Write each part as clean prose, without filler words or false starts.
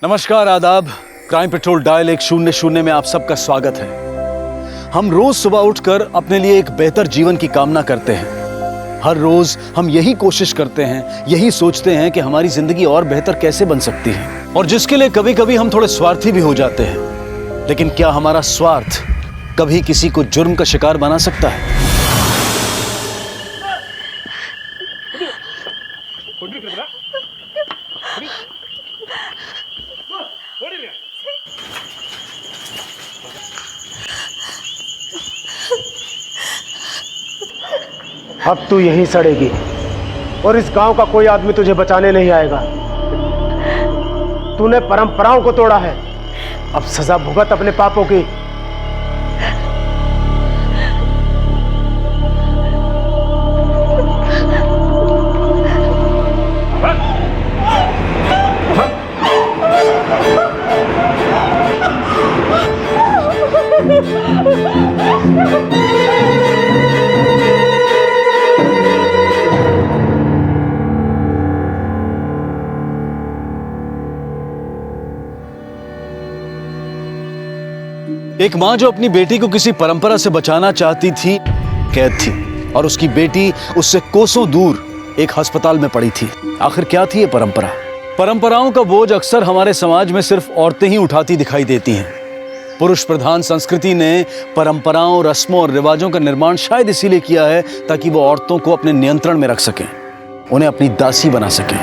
नमस्कार, आदाब। Crime petrol dial 100 में आप सबका स्वागत है। हम रोज सुबह उठकर अपने लिए एक बेहतर जीवन की कामना करते हैं। हर रोज हम यही कोशिश करते हैं, यही सोचते हैं कि हमारी जिंदगी और बेहतर कैसे बन सकती है, और जिसके लिए कभी कभी हम थोड़े स्वार्थी भी हो जाते हैं। लेकिन क्या हमारा स्वार्थ कभी किसी को जुर्म का शिकार बना सकता है? अब तू यहीं सड़ेगी और इस गांव का कोई आदमी तुझे बचाने नहीं आएगा। तूने परंपराओं को तोड़ा है, अब सजा भुगत अपने पापों की। एक माँ जो अपनी बेटी को किसी परंपरा से बचाना चाहती थी, कैद थी, और उसकी बेटी उससे कोसों दूर एक अस्पताल में पड़ी थी। आखिर क्या थी ये परंपरा? परंपराओं का बोझ अक्सर हमारे समाज में सिर्फ औरतें ही उठाती दिखाई देती हैं। पुरुष प्रधान संस्कृति ने परंपराओं, रस्मों और रिवाजों का निर्माण शायद इसीलिए किया है ताकि वो औरतों को अपने नियंत्रण में रख सकें, उन्हें अपनी दासी बना सकें।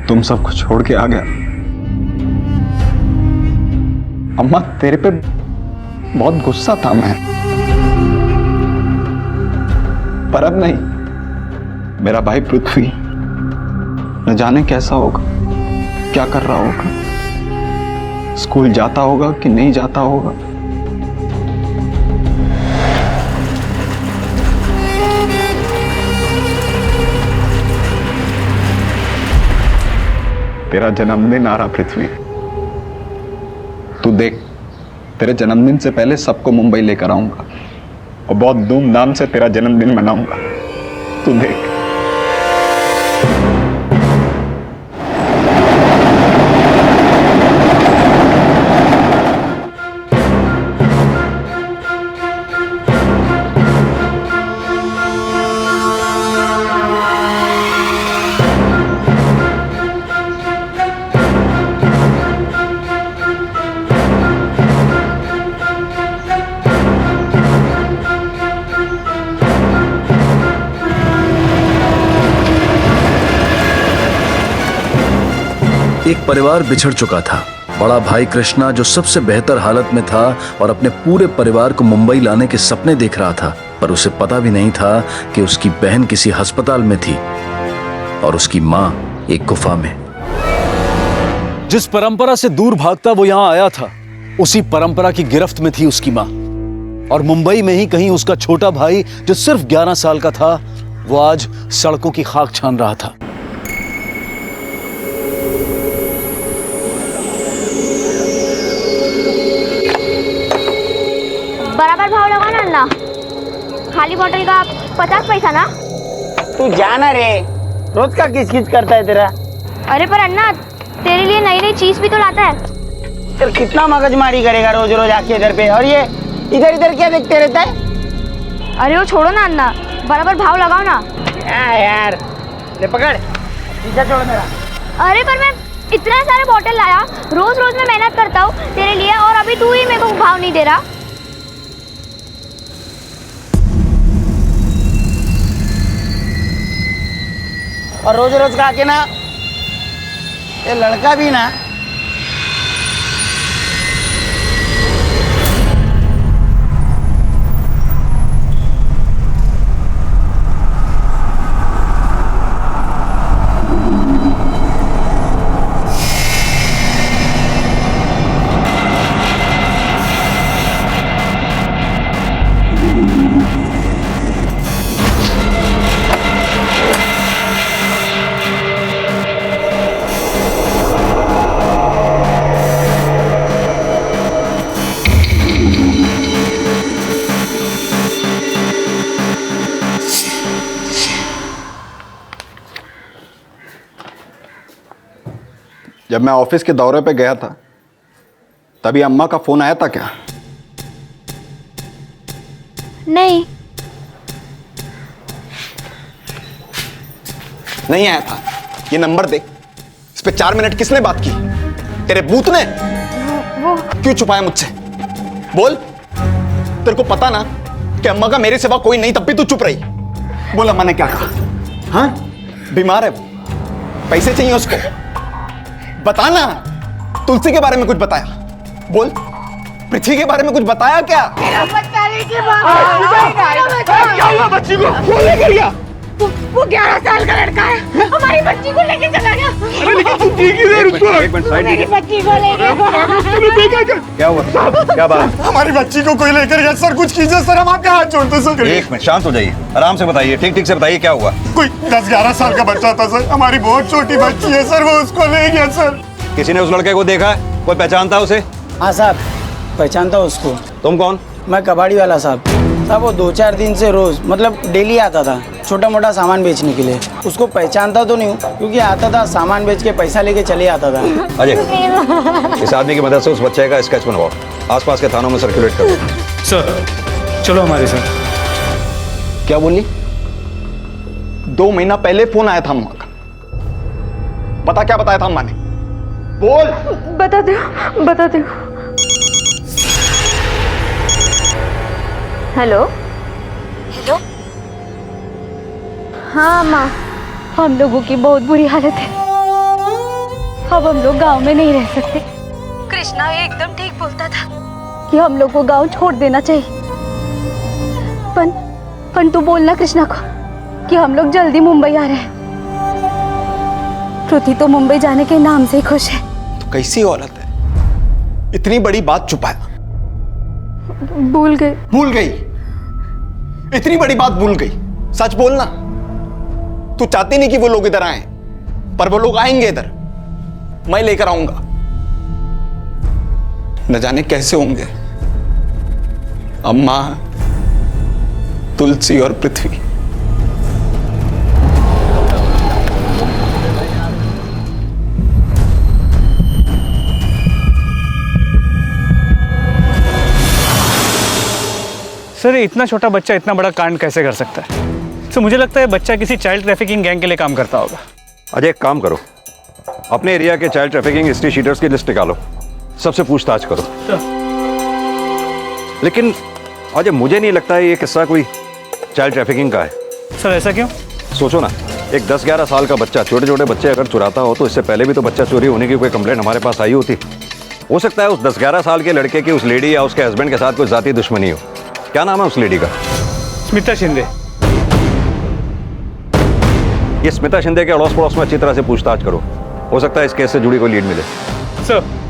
तुम सबको छोड़ के आ गया। अम्मा, तेरे पे बहुत गुस्सा था मैं, पर अब नहीं। मेरा भाई पृथ्वी न जाने कैसा होगा, क्या कर रहा होगा, स्कूल जाता होगा कि नहीं जाता होगा। तेरा जन्मदिन आ रहा पृथ्वी, तू देख, तेरे जन्मदिन से पहले सबको मुंबई लेकर आऊंगा और बहुत धूमधाम से तेरा जन्मदिन मनाऊंगा। तू देख। एक परिवार बिछड़ चुका था। बड़ा भाई कृष्णा जो सबसे बेहतर हालत में था और अपने पूरे परिवार को मुंबई लाने के सपने देख रहा था, पर उसे पता भी नहीं था कि उसकी बहन किसी अस्पताल में थी और उसकी माँ एक गुफा में। जिस परंपरा से दूर भागता वो यहाँ आया था, उसी परंपरा की गिरफ्त में थी उसकी माँ। और मुंबई में ही कहीं उसका छोटा भाई जो सिर्फ 11 साल का था, वो आज सड़कों की खाक छान रहा था। बराबर भाव लगा ना अन्ना, खाली बोतल का 50 पैसा ना। तू जाना रे, रोज का किच किच करता है तेरा। अरे पर अन्ना, तेरे लिए नई नई चीज भी तो लाता है। तेरा कितना मगजमारी करेगा रोज रोज आके इधर पे, और ये इधर इधर क्या देखते रहता है? अरे वो छोड़ो ना अन्ना, बराबर भाव लगाओ ना। यार ले पकड़, पीछा छोड़ मेरा। अरे पर मैं इतना सारे बोतल लाया, रोज रोज मैं मेहनत करता हूँ तेरे लिए, और अभी तू ही मेरे को भाव नहीं दे रहा। और रोज रोज खा के ना, ये लड़का भी ना जब मैं ऑफिस के दौरे पे गया था तभी अम्मा का फोन आया था क्या? नहीं। नहीं आया था। ये नंबर देख, इस पे 4 मिनट किसने बात की? तेरे बूथ ने? वो क्यों छुपाया मुझसे? बोल। तेरे को पता ना कि अम्मा का मेरे सिवा कोई नहीं, तब भी तू चुप रही। बोल अम्मा ने क्या कहा? हाँ, बीमार है वो, पैसे चाहिए उसको। बता ना। तुलसी के बारे में कुछ बताया? बोल। पृथ्वी के बारे में कुछ बताया क्या? क्या हुआ बच्ची को? वो लेकर गया। वो 11 साल का लड़का है, हमारी बच्ची को लेके चला गया। अरे लेकिन तू ठीक ही है, रुको। एक मिनट साइड मेरी बच्ची को ले गया। तूने देखा क्या? क्या हुआ? क्या बात? हमारी बच्ची को कोई लेकर गया सर। कुछ कीजिए सर, हम आपके हाथ जोड़ते सर। एक मिनट शांत हो जाइए, आराम से बताइए, ठीक ठीक से बताइए क्या हुआ। कोई 10-11 साल का बच्चा था सर। हमारी बहुत छोटी बच्ची है सर, वो उसको ले गया सर। किसी ने उस लड़के को देखा है? कोई पहचानता है उसे? हाँ साहब, पहचानता हूँ उसको। तुम कौन? मैं कबाड़ी वाला साहब। साहब वो 2-4 दिन से रोज मतलब डेली आता था छोटा मोटा सामान बेचने के लिए। उसको पहचानता तो नहीं हूँ क्योंकि आता था, सामान बेच के पैसा लेके चले आता था। अजय, इस आदमी की मदद से उस बच्चे का स्केच बनवाओ, आसपास के थानों में सर्कुलेट करो। सर चलो हमारे साथ। क्या बोली? 2 महीना पहले फोन आया था अम्मा का। बता क्या बताया था अम्मा ने? बोल। बता दो। हेलो। हेलो। हाँ माँ, हम लोगों की बहुत बुरी हालत है। अब हम लोग गांव में नहीं रह सकते। कृष्णा एकदम ठीक बोलता था कि हम लोग को गांव छोड़ देना चाहिए। पन तू बोलना कृष्णा को कि हम लोग जल्दी मुंबई आ रहे हैं। पृथ्वी तो मुंबई जाने के नाम से ही खुश है। तो कैसी औरत है, इतनी बड़ी बात छुपाया? भूल गए। भूल गई? इतनी बड़ी बात भूल गई? सच बोलना। तू चाहती नहीं कि वो लोग इधर आए, पर वो लोग आएंगे इधर। मैं लेकर आऊंगा। न जाने कैसे होंगे अम्मा, तुलसी और पृथ्वी। सर इतना छोटा बच्चा इतना बड़ा कांड कैसे कर सकता है? सर मुझे लगता है बच्चा किसी चाइल्ड ट्रैफिकिंग गैंग के लिए काम करता होगा। अजय एक काम करो, अपने एरिया के चाइल्ड ट्रैफिकिंग हिस्ट्री शीटर्स की लिस्ट निकालो, सबसे पूछताछ करो। लेकिन अजय मुझे नहीं लगता है ये किस्सा कोई चाइल्ड ट्रैफिकिंग का है। सर ऐसा क्यों? सोचो ना, एक 10-11 साल का बच्चा, छोटे छोटे बच्चे अगर चुराता हो तो इससे पहले भी तो बच्चा चोरी होने की कोई कंप्लेंट हमारे पास आई होती। हो सकता है उस 10-11 साल के लड़के की उस लेडी या उसके हस्बैंड के साथ कोई जाती दुश्मनी हो। क्या नाम है उस लेडी का? स्मिता शिंदे। ये स्मिता शिंदे के अड़ोस पड़ोस में अच्छी तरह से पूछताछ करो, हो सकता है इस केस से जुड़ी कोई लीड मिले। सर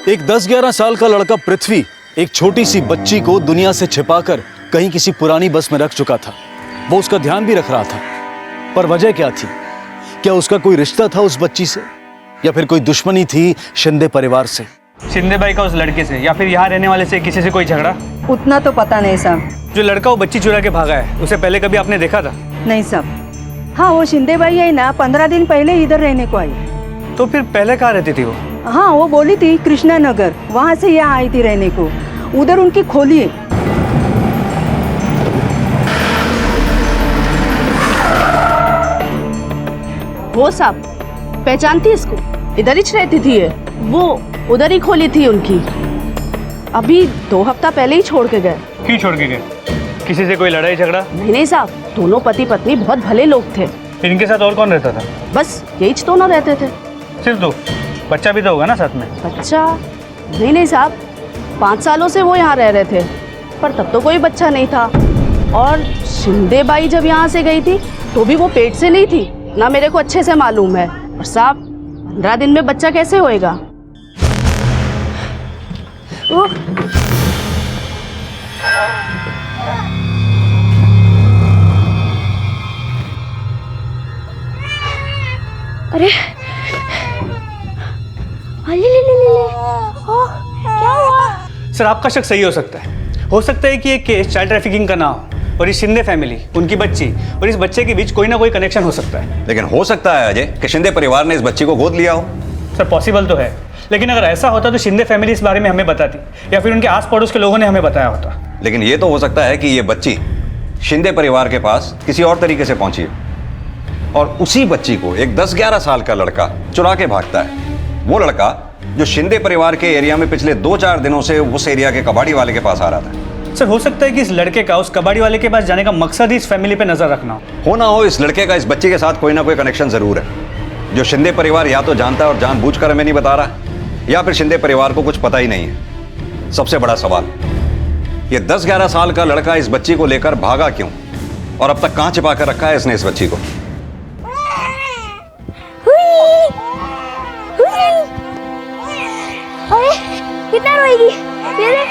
एक 10-11 साल का लड़का पृथ्वी एक छोटी सी बच्ची को दुनिया से छिपाकर कहीं किसी पुरानी बस में रख चुका था। वो उसका ध्यान भी रख रहा था, पर वजह क्या थी? क्या उसका कोई रिश्ता था उस बच्ची से, या फिर कोई दुश्मनी थी शिंदे परिवार से? शिंदे भाई का उस लड़के से या फिर यहाँ रहने वाले से किसी से कोई झगड़ा? उतना तो पता नहीं साहब। जो लड़का वो बच्ची चुरा के भागा है, उसे पहले कभी आपने देखा था? नहीं साहब। हाँ वो शिंदे भाई है ना, 15 दिन पहले इधर रहने को आई। तो फिर पहले कहाँ रहती थी वो? हाँ वो बोली थी कृष्णा नगर, वहाँ से यहाँ आई थी रहने को। उधर उनकी खोली है। वो साहब पहचानती इसको, इधर ही रहती थी ये। वो उधर ही खोली थी उनकी, अभी 2 हफ्ता पहले ही छोड़ के गए। क्यों छोड़ के गए? किसी से कोई लड़ाई झगड़ा? नहीं साहब, दोनों पति पत्नी बहुत भले लोग थे। फिर इनके साथ और कौन रहता था? बस यही दोनों रहते थे। सिर्फ दो? बच्चा भी तो होगा ना साथ में? बच्चा? नहीं साहब, 5 सालों से वो यहाँ रह रहे थे, पर तब तो कोई बच्चा नहीं था। और शिंदे बाई जब यहाँ से गई थी तो भी वो पेट से नहीं थी ना, मेरे को अच्छे से मालूम है। और साहब 15 दिन में बच्चा कैसे होएगा? अरे क्या हुआ? सर आपका शक सही हो सकता है कि ये केस चाइल्ड ट्रैफिकिंग का ना हो और इस शिंदे फैमिली, उनकी बच्ची और इस बच्चे के बीच कोई ना कोई कनेक्शन हो सकता है। लेकिन हो सकता है अजय कि शिंदे परिवार ने इस बच्ची को गोद लिया हो। सर पॉसिबल तो है, लेकिन अगर ऐसा होता तो शिंदे फैमिली इस बारे में हमें बताती या फिर उनके आस पड़ोस के लोगों ने हमें बताया होता। लेकिन ये तो हो सकता है कि ये बच्ची शिंदे परिवार के पास किसी और तरीके से पहुंची है और उसी बच्ची को एक 10-11 साल का लड़का चुरा के भागता है। वो लड़का जो शिंदे परिवार के एरिया में पिछले 2-4 दिनों से उस एरिया के कबाड़ी वाले के पास आ रहा था। सर हो सकता है कि इस लड़के का उस कबाड़ी वाले के पास जाने का मकसद ही इस फैमिली पे नजर रखना हो ना हो, इस लड़के का इस बच्चे के साथ कोई ना कोई कनेक्शन जरूर है जो शिंदे परिवार या तो जानता है और जानबूझकर हमें नहीं बता रहा, या फिर शिंदे परिवार को कुछ पता ही नहीं है। सबसे बड़ा सवाल, ये 10-11 साल का लड़का इस बच्ची को लेकर भागा क्यों और अब तक कहां छिपा कर रखा है इसने इस बच्ची को? अरे कितना रोएगी ये देख।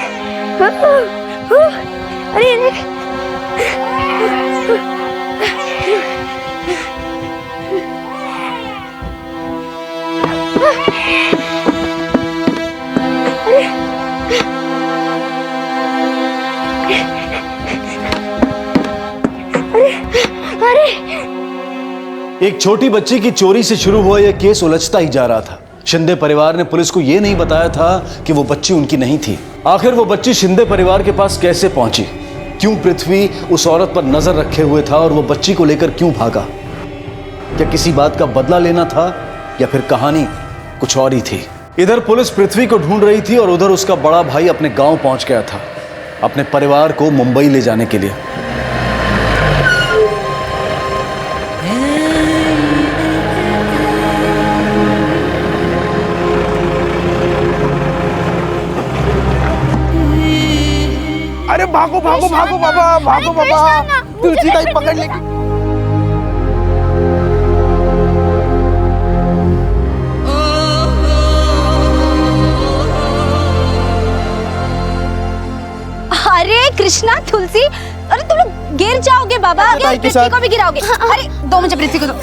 अरे ये देख। एक छोटी बच्ची की चोरी से शुरू हुआ यह केस उलझता ही जा रहा था। शिंदे परिवार ने पुलिस को यह नहीं बताया था कि वो बच्ची उनकी नहीं थी। आखिर वो बच्ची शिंदे परिवार के पास कैसे पहुंची? क्यों पृथ्वी उस औरत पर नजर रखे हुए था और वो बच्ची को लेकर क्यों भागा? क्या किसी बात का बदला लेना था या फिर कहानी कुछ और ही थी? इधर पुलिस पृथ्वी को ढूंढ रही थी और उधर उसका बड़ा भाई अपने गांव पहुंच गया था अपने परिवार को मुंबई ले जाने के लिए। अरे भागो भागो भागो बाबा, भागो बाबा, तुलसी दाई पकड़ लेगी। अरे कृष्णा, तुलसी, अरे तुम लोग गिर जाओगे बाबा। पृथ्वी को भी गिराओगे। अरे दो मुझे पृथ्वी को दो।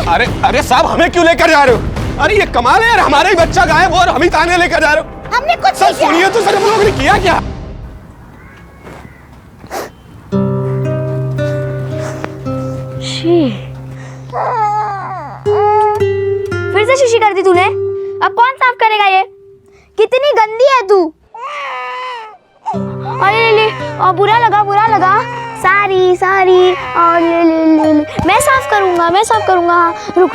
अरे अरे साहब, हमें क्यों लेकर जा रहे हो? अरे ये कमाल है यार, हमारा ही बच्चा गायब हो और हम ही थाने लेकर जा रहे हो। हमने कुछ सर सुनिए तो, सर हम लोगों ने किया क्या? फिर से शीशी कर दी तूने। अब कौन साफ करेगा ये? कितनी गंदी है तू। अरे ले, बुरा लगा। सारी और ले। मैं साफ करूंगा। रुक।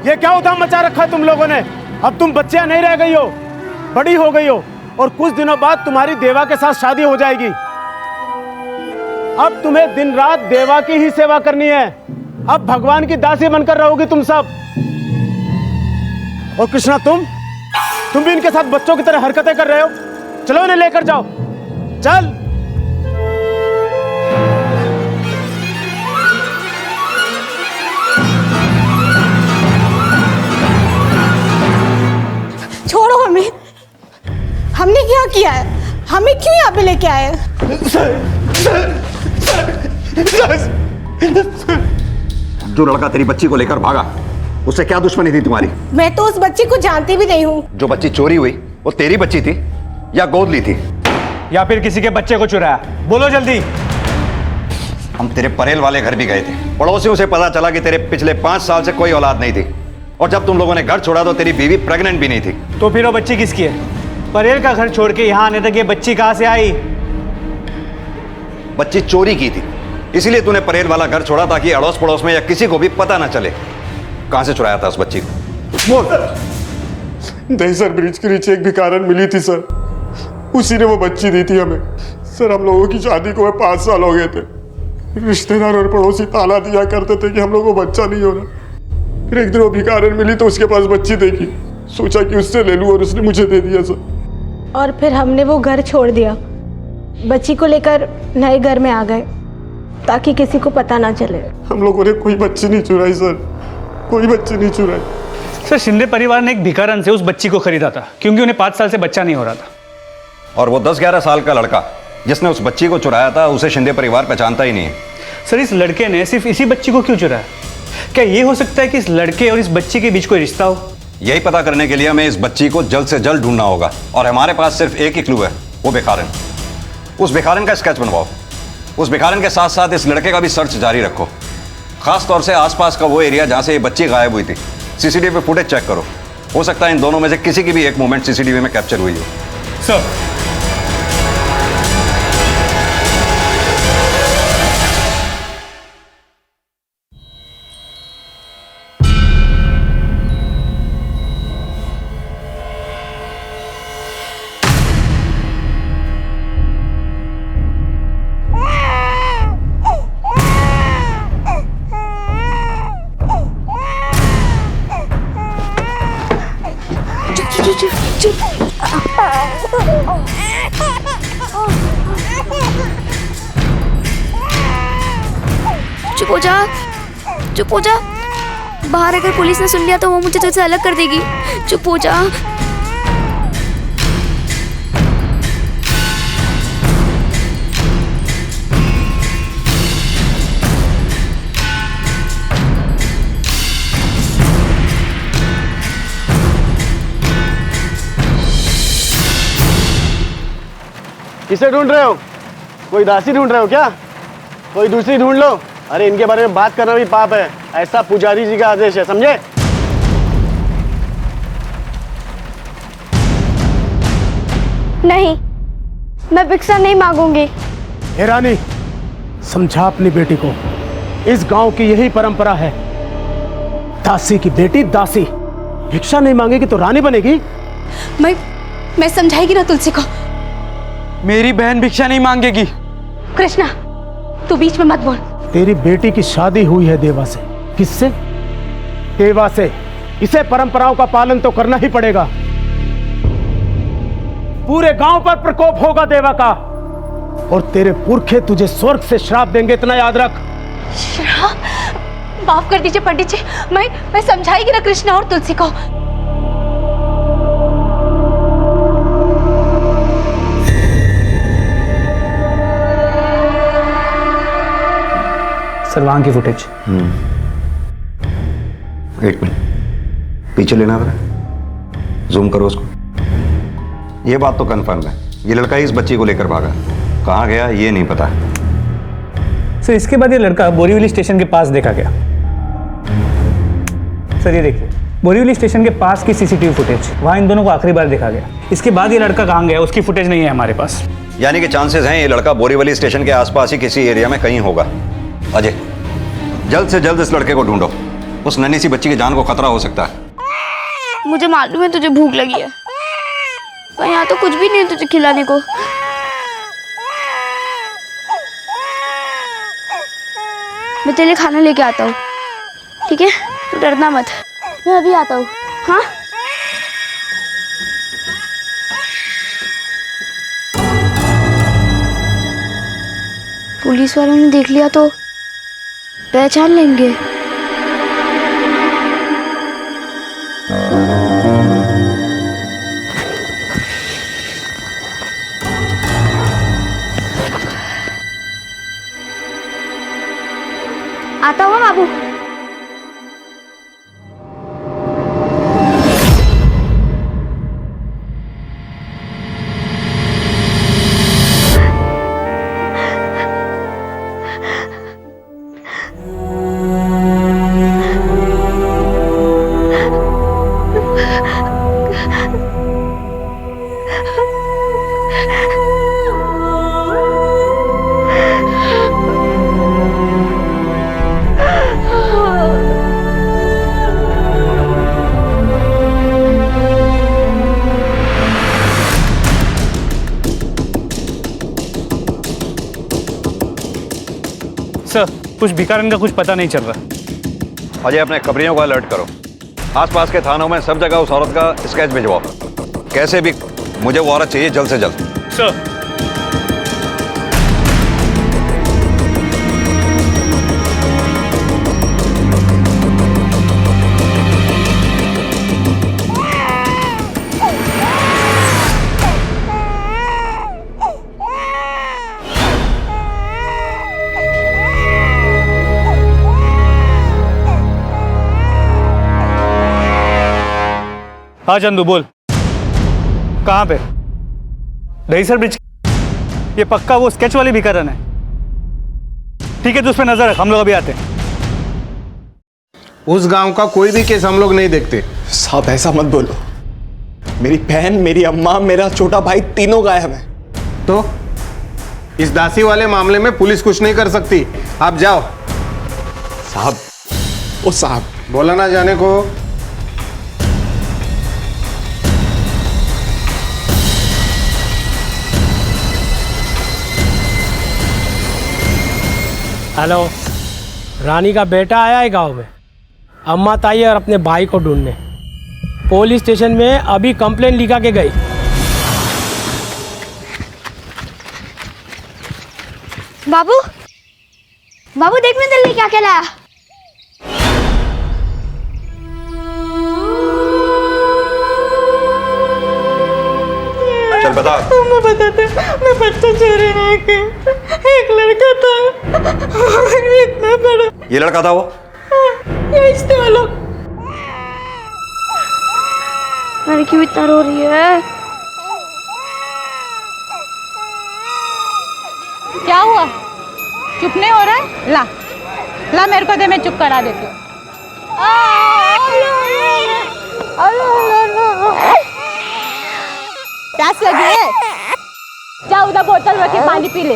ये क्या उधाम मचा रखा है तुम लोगों ने? अब तुम बच्चियां नहीं रह गई हो, बड़ी हो गई हो और कुछ दिनों बाद तुम्हारी देवा के साथ शादी हो जाएगी। अब तुम्हें दिन रात देवा की ही सेवा करनी है। अब भगवान की दासी बनकर रहोगी तुम सब। और कृष्णा, तुम भी इनके साथ बच्चों की तरह हरकतें कर रहे हो। चलो इन्हें लेकर जाओ, चल। छोड़ो हमें, हमने क्या किया है? हमें क्यों यहाँ पे लेके आए? जो लड़का तेरी बच्ची को लेकर भागा उससे क्या दुश्मनी थी तुम्हारी? मैं तो उस बच्ची को जानती भी नहीं हूँ। जो बच्ची चोरी हुई वो तेरी बच्ची थी या गोद ली थी? या फिर किसी के बच्चे को चुराया? बोलो जल्दी। हम तेरे परेल वाले घर भी गए थे। पड़ोसियों से पता चला कि तेरे पिछले 5 साल से कोई औलाद नहीं थी, और जब तुम लोगों ने घर छोड़ा तो तेरी बीवी प्रेग्नेंट भी नहीं थी। तो फिर वो बच्ची किसकी है? परेल का घर छोड़ के यहाँ आने तक ये बच्ची कहाँ से आई? बच्ची चोरी की थी, इसीलिए तूने परेल वाला घर छोड़ा ताकि अड़ोस पड़ोस में या किसी को भी पता ना चले। कहां से चुराया था उस बच्ची को? नहीं सर, ब्रिज के नीचे एक भिखारन मिली थी सर, उसी ने वो बच्ची दी थी हमें। सर हम लोगों की शादी को 5 साल हो गए थे। रिश्तेदार और पड़ोसी ताला दिया करते थे कि हम लोगों को बच्चा नहीं हो रहा। फिर एक दिन वो भिखारन मिली तो उसके पास बच्ची देखी, सोचा कि उससे ले लूं और उसने मुझे दे दिया सर। और फिर हमने वो घर छोड़ दिया, बच्ची को लेकर नए घर में आ गए ताकि किसी को पता ना चले। हम लोगों ने कोई बच्ची नहीं चुराई सर, कोई बच्ची नहीं चुराई। सर शिंदे परिवार ने एक भिखारन से उस बच्ची को खरीदा था क्योंकि उन्हें 5 साल से बच्चा नहीं हो रहा था। और वो 10-11 साल का लड़का जिसने उस बच्ची को चुराया था उसे शिंदे परिवार पहचानता ही नहीं है। सर इस लड़के ने सिर्फ इसी बच्ची को क्यों चुराया? क्या ये हो सकता है कि इस लड़के और इस बच्ची के बीच कोई रिश्ता हो? यही पता करने के लिए हमें इस बच्ची को जल्द से जल्द ढूंढना होगा, और हमारे पास सिर्फ एक ही क्लू है, वो भिखारन। उस भिखारन का स्केच बनवाओ। उस भिखारन के साथ साथ इस लड़के का भी सर्च जारी रखो, खास तौर से आसपास का वो एरिया जहां से ये बच्ची गायब हुई थी। सीसीटीवी फुटेज चेक करो, हो सकता है इन दोनों में से किसी की भी एक मूवमेंट सीसीटीवी में कैप्चर हुई हो। सर चुप हो जा, चुप हो जा। बाहर अगर पुलिस ने सुन लिया तो वो मुझे तुझसे अलग कर देगी। चुप हो जा। किसे ढूंढ रहे हो? कोई दासी ढूंढ रहे हो क्या? कोई दूसरी ढूंढ लो। अरे इनके बारे में बात करना भी पाप है, ऐसा पुजारी जी का आदेश है, समझे? नहीं, मैं भिक्षा नहीं मांगूंगी। हे रानी, समझा अपनी बेटी को, इस गांव की यही परंपरा है। दासी की बेटी दासी, भिक्षा नहीं मांगेगी तो रानी बनेगी। मैं समझाएगी ना तुलसी को। मेरी बहन भिक्षा नहीं मांगेगी। कृष्णा, तू बीच में मत बोल। तेरी बेटी की शादी हुई है देवा से। किससे? देवा से। इसे परंपराओं का पालन तो करना ही पड़ेगा। पूरे गांव पर प्रकोप होगा देवा का, और तेरे पुरखे तुझे स्वर्ग से श्राप देंगे, इतना याद रख। श्राप? माफ कर दीजिए पंडित जी, मैं समझाएगी ना कृष्णा और तुलसी को। सर वहां की फुटेज। एक मिनट पीछे लेना था, जूम करो उसको। ये बात तो कंफर्म है, ये लड़का इस बच्ची को लेकर भागा। कहाँ गया ये नहीं पता। सर इसके बाद ये लड़का बोरीवली स्टेशन के पास देखा गया। सर ये देखिए, बोरीवली स्टेशन के पास की सीसीटीवी फुटेज, वहां इन दोनों को आखिरी बार देखा गया। इसके बाद ये लड़का कहाँ गया उसकी फुटेज नहीं है हमारे पास। यानी कि चांसेस हैं ये लड़का बोरीवली स्टेशन के आसपास ही किसी एरिया में कहीं होगा। अजय, जल्द से जल्द इस लड़के को ढूंढो, उस नन्ही सी बच्ची की जान को खतरा हो सकता है। मुझे मालूम है तुझे भूख लगी है, पर यहाँ तो कुछ भी नहीं है तुझे खिलाने को। मैं तेरे लिए खाना लेके आता हूँ, ठीक है? तू डरना मत, मैं अभी आता हूँ। हाँ? पुलिस वालों ने देख लिया तो पहचान लेंगे। आता हुआ बाबू। सर कुछ भिखारन का कुछ पता नहीं चल रहा। अजय अपने कबरियों को अलर्ट करो, आसपास के थानों में सब जगह उस औरत का स्केच भिजवाओ। कैसे भी मुझे वो औरत चाहिए जल्द से जल्द। सर हाँ चंदू बोल, कहाँ पे? दहीसर ब्रिज। ये पक्का वो स्केच वाली भिखारन है। ठीक है तो उस पर नजर रख, हम लोग अभी आते हैं। उस गांव का कोई भी केस हम लोग नहीं देखते। साहब ऐसा मत बोलो, मेरी बहन, मेरी अम्मा, मेरा छोटा भाई तीनों गायब हैं। तो इस दासी वाले मामले में पुलिस कुछ नहीं कर सकती। आप जाओ। साहब, ओ साहब, बोला ना जाने को। हेलो, रानी का बेटा आया है गांव में। अम्मा ताई और अपने भाई को ढूंढने पुलिस स्टेशन में अभी कंप्लेंट लिखा के गई। बाबू, बाबू देख मैं दिल्ली क्या क्या लाया। चल बता। मैं बताते, मैं बच्चा चोरी नहीं की। एक लड़का था, इतना बड़ा। ये लड़का था वो? ये रिश्ते वालों। अरे क्यों इतना रो रही है? क्या हुआ? चुप नहीं हो रहा है? ला ला मेरे को दे, मैं चुप करा देती हूँ। प्यास लगी है? जा उधर बोतल रखी, पानी पी ले।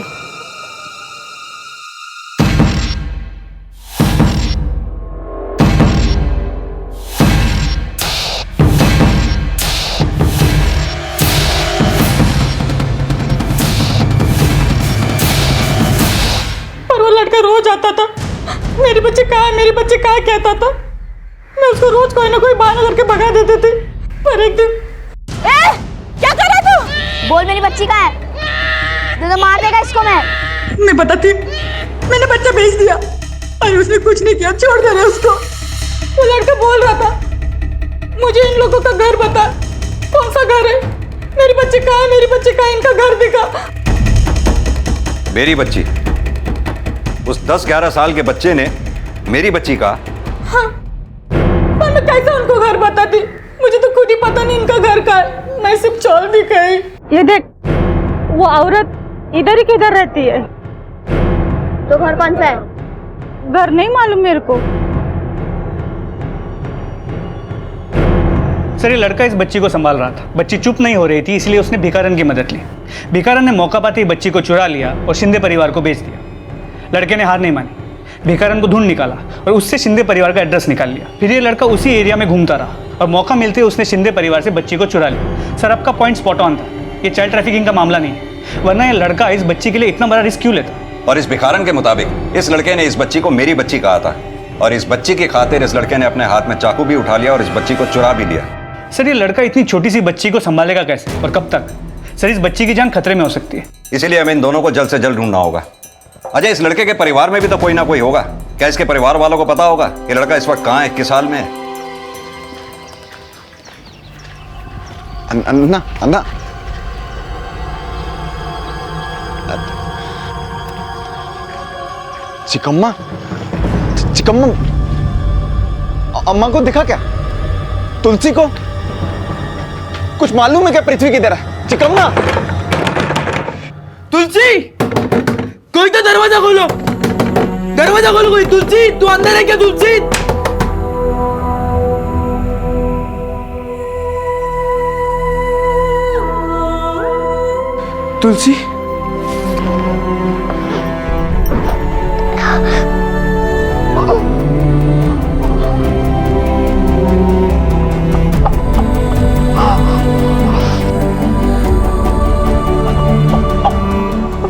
पर वो लड़का रोज आता था, मेरे बच्चे कहाँ है, मेरे बच्चे कहाँ कहता था। मैं उसको रोज कोई ना कोई बहाना करके भगा देते थे। पर एक दिन क्या कर रहा तू? बोल मेरी बच्ची का है, तो मार देगा इसको। मैं बताती, मैंने बच्चा भेज दिया और उसने कुछ नहीं किया, छोड़ दे रहा उसको। वो लड़का बोल रहा था, मुझे इन लोगों का घर बता, कौन सा घर है, मेरे बच्चे कहाँ है, मेरे बच्चे कहाँ है, इनका घर दिखा। मेरी बच्ची? उस 10-11 साल के बच्चे ने मेरी बच्ची कहा? हाँ, पर मैं कैसे उनको घर बताती? मुझे तो खुद ही पता नहीं इनका घर कहाँ है। मैं सिर्फ चल भी गई। ये देख, वो औरत इधर ही किधर रहती है। तो घर कौन सा है? घर नहीं मालूम मेरे को। सर ये लड़का इस बच्ची को संभाल रहा था। बच्ची चुप नहीं हो रही थी, इसलिए उसने भिखारन की मदद ली। भिखारन ने मौका पाते ही बच्ची को चुरा लिया और शिंदे परिवार को बेच दिया। लड़के ने हार नहीं मानी, भिखारन को ढूंढ निकाला और उससे शिंदे परिवार का एड्रेस निकाल लिया। फिर ये लड़का उसी एरिया में घूमता रहा और मौका मिलते ही उसने शिंदे परिवार से बच्ची को चुरा लिया। सर आपका पॉइंट स्पॉट ऑन था, ये चाइल्ड ट्रैफिकिंग का मामला नहीं है, वरना ये लड़का इस बच्ची के लिए इतना बड़ा रिस्क क्यों लेता? और इस भिखारन के मुताबिक इस लड़के ने इस बच्ची को मेरी बच्ची कहा था और इस बच्ची की खातिर इस लड़के ने अपने हाथ में चाकू भी उठा लिया और इस बच्ची को चुरा भी लिया। सर ये लड़का इतनी छोटी सी बच्ची को संभालेगा कैसे और कब तक? सर इस बच्ची की जान खतरे में हो सकती है। इसीलिए हमें इन दोनों को जल्द से जल्द ढूंढना होगा। अजय, इस लड़के के परिवार में भी तो कोई ना कोई होगा। क्या इसके परिवार वालों को पता होगा कि लड़का इस वक्त कहाँ है, किस हाल में है? अन्ना, अन्ना, चिकम्मा, चिकम्मा, अम्मा को दिखा क्या? तुलसी को कुछ मालूम है क्या पृथ्वी किधर है? चिकम्मा, तुलसी, कोई तो दरवाजा खोलो, दरवाजा खोलो कोई। तुलसी, तू अंदर है क्या? तुलसी, तुलसी,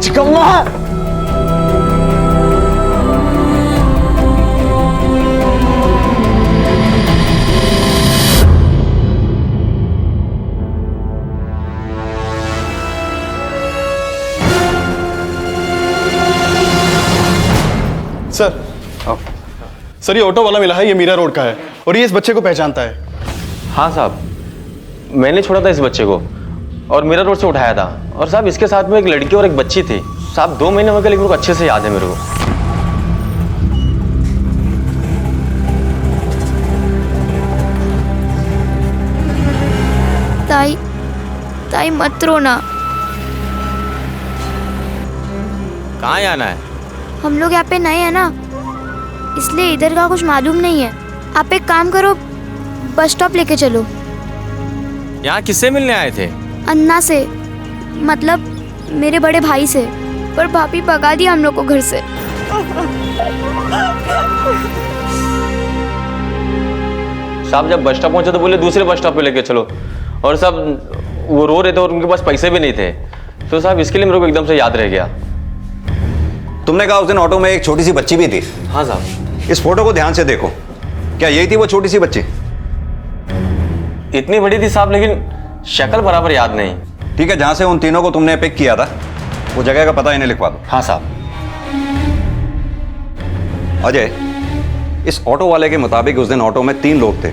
चिकम्मा, सर ये ऑटो वाला मिला है, ये मीरा रोड का है और ये इस बच्चे को पहचानता है। हाँ साहब, मैंने छोड़ा था इस बच्चे को और मीरा रोड से उठाया था। और साहब इसके साथ में एक लड़की और एक बच्ची थी। साहब 2 महीने हो गए, लेकिन मेरे को अच्छे से याद है मेरे को। ताई, ताई मत रोना। कहाँ जाना है? हम लोग यहाँ पे नए हैं ना, इसलिए इधर का कुछ मालूम नहीं है। आप एक काम करो, बस स्टॉप लेके चलो। यहाँ किससे मिलने आए थे? अन्ना से, मतलब मेरे बड़े भाई से, पर भाभी भगा दिया हम लोग को घर से। साहब जब बस स्टॉप पहुंचे तो बोले दूसरे बस स्टॉप पे लेके चलो, और साहब वो रो रहे थे और उनके पास पैसे भी नहीं थे, तो साहब इसके लिए मेरे को एकदम से याद रह गया। तुमने कहा उस दिन ऑटो में एक छोटी सी बच्ची भी थी। हाँ साहब। इस फोटो को ध्यान से देखो, क्या यही थी वो छोटी सी बच्ची? इतनी बड़ी थी साहब, लेकिन शक्ल बराबर याद नहीं। ठीक है, जहां से उन तीनों को तुमने पिक किया था वो जगह का पता इन्हें लिखवा दो। हाँ साहब। अजय, इस ऑटो वाले के मुताबिक उस दिन ऑटो में 3 लोग थे।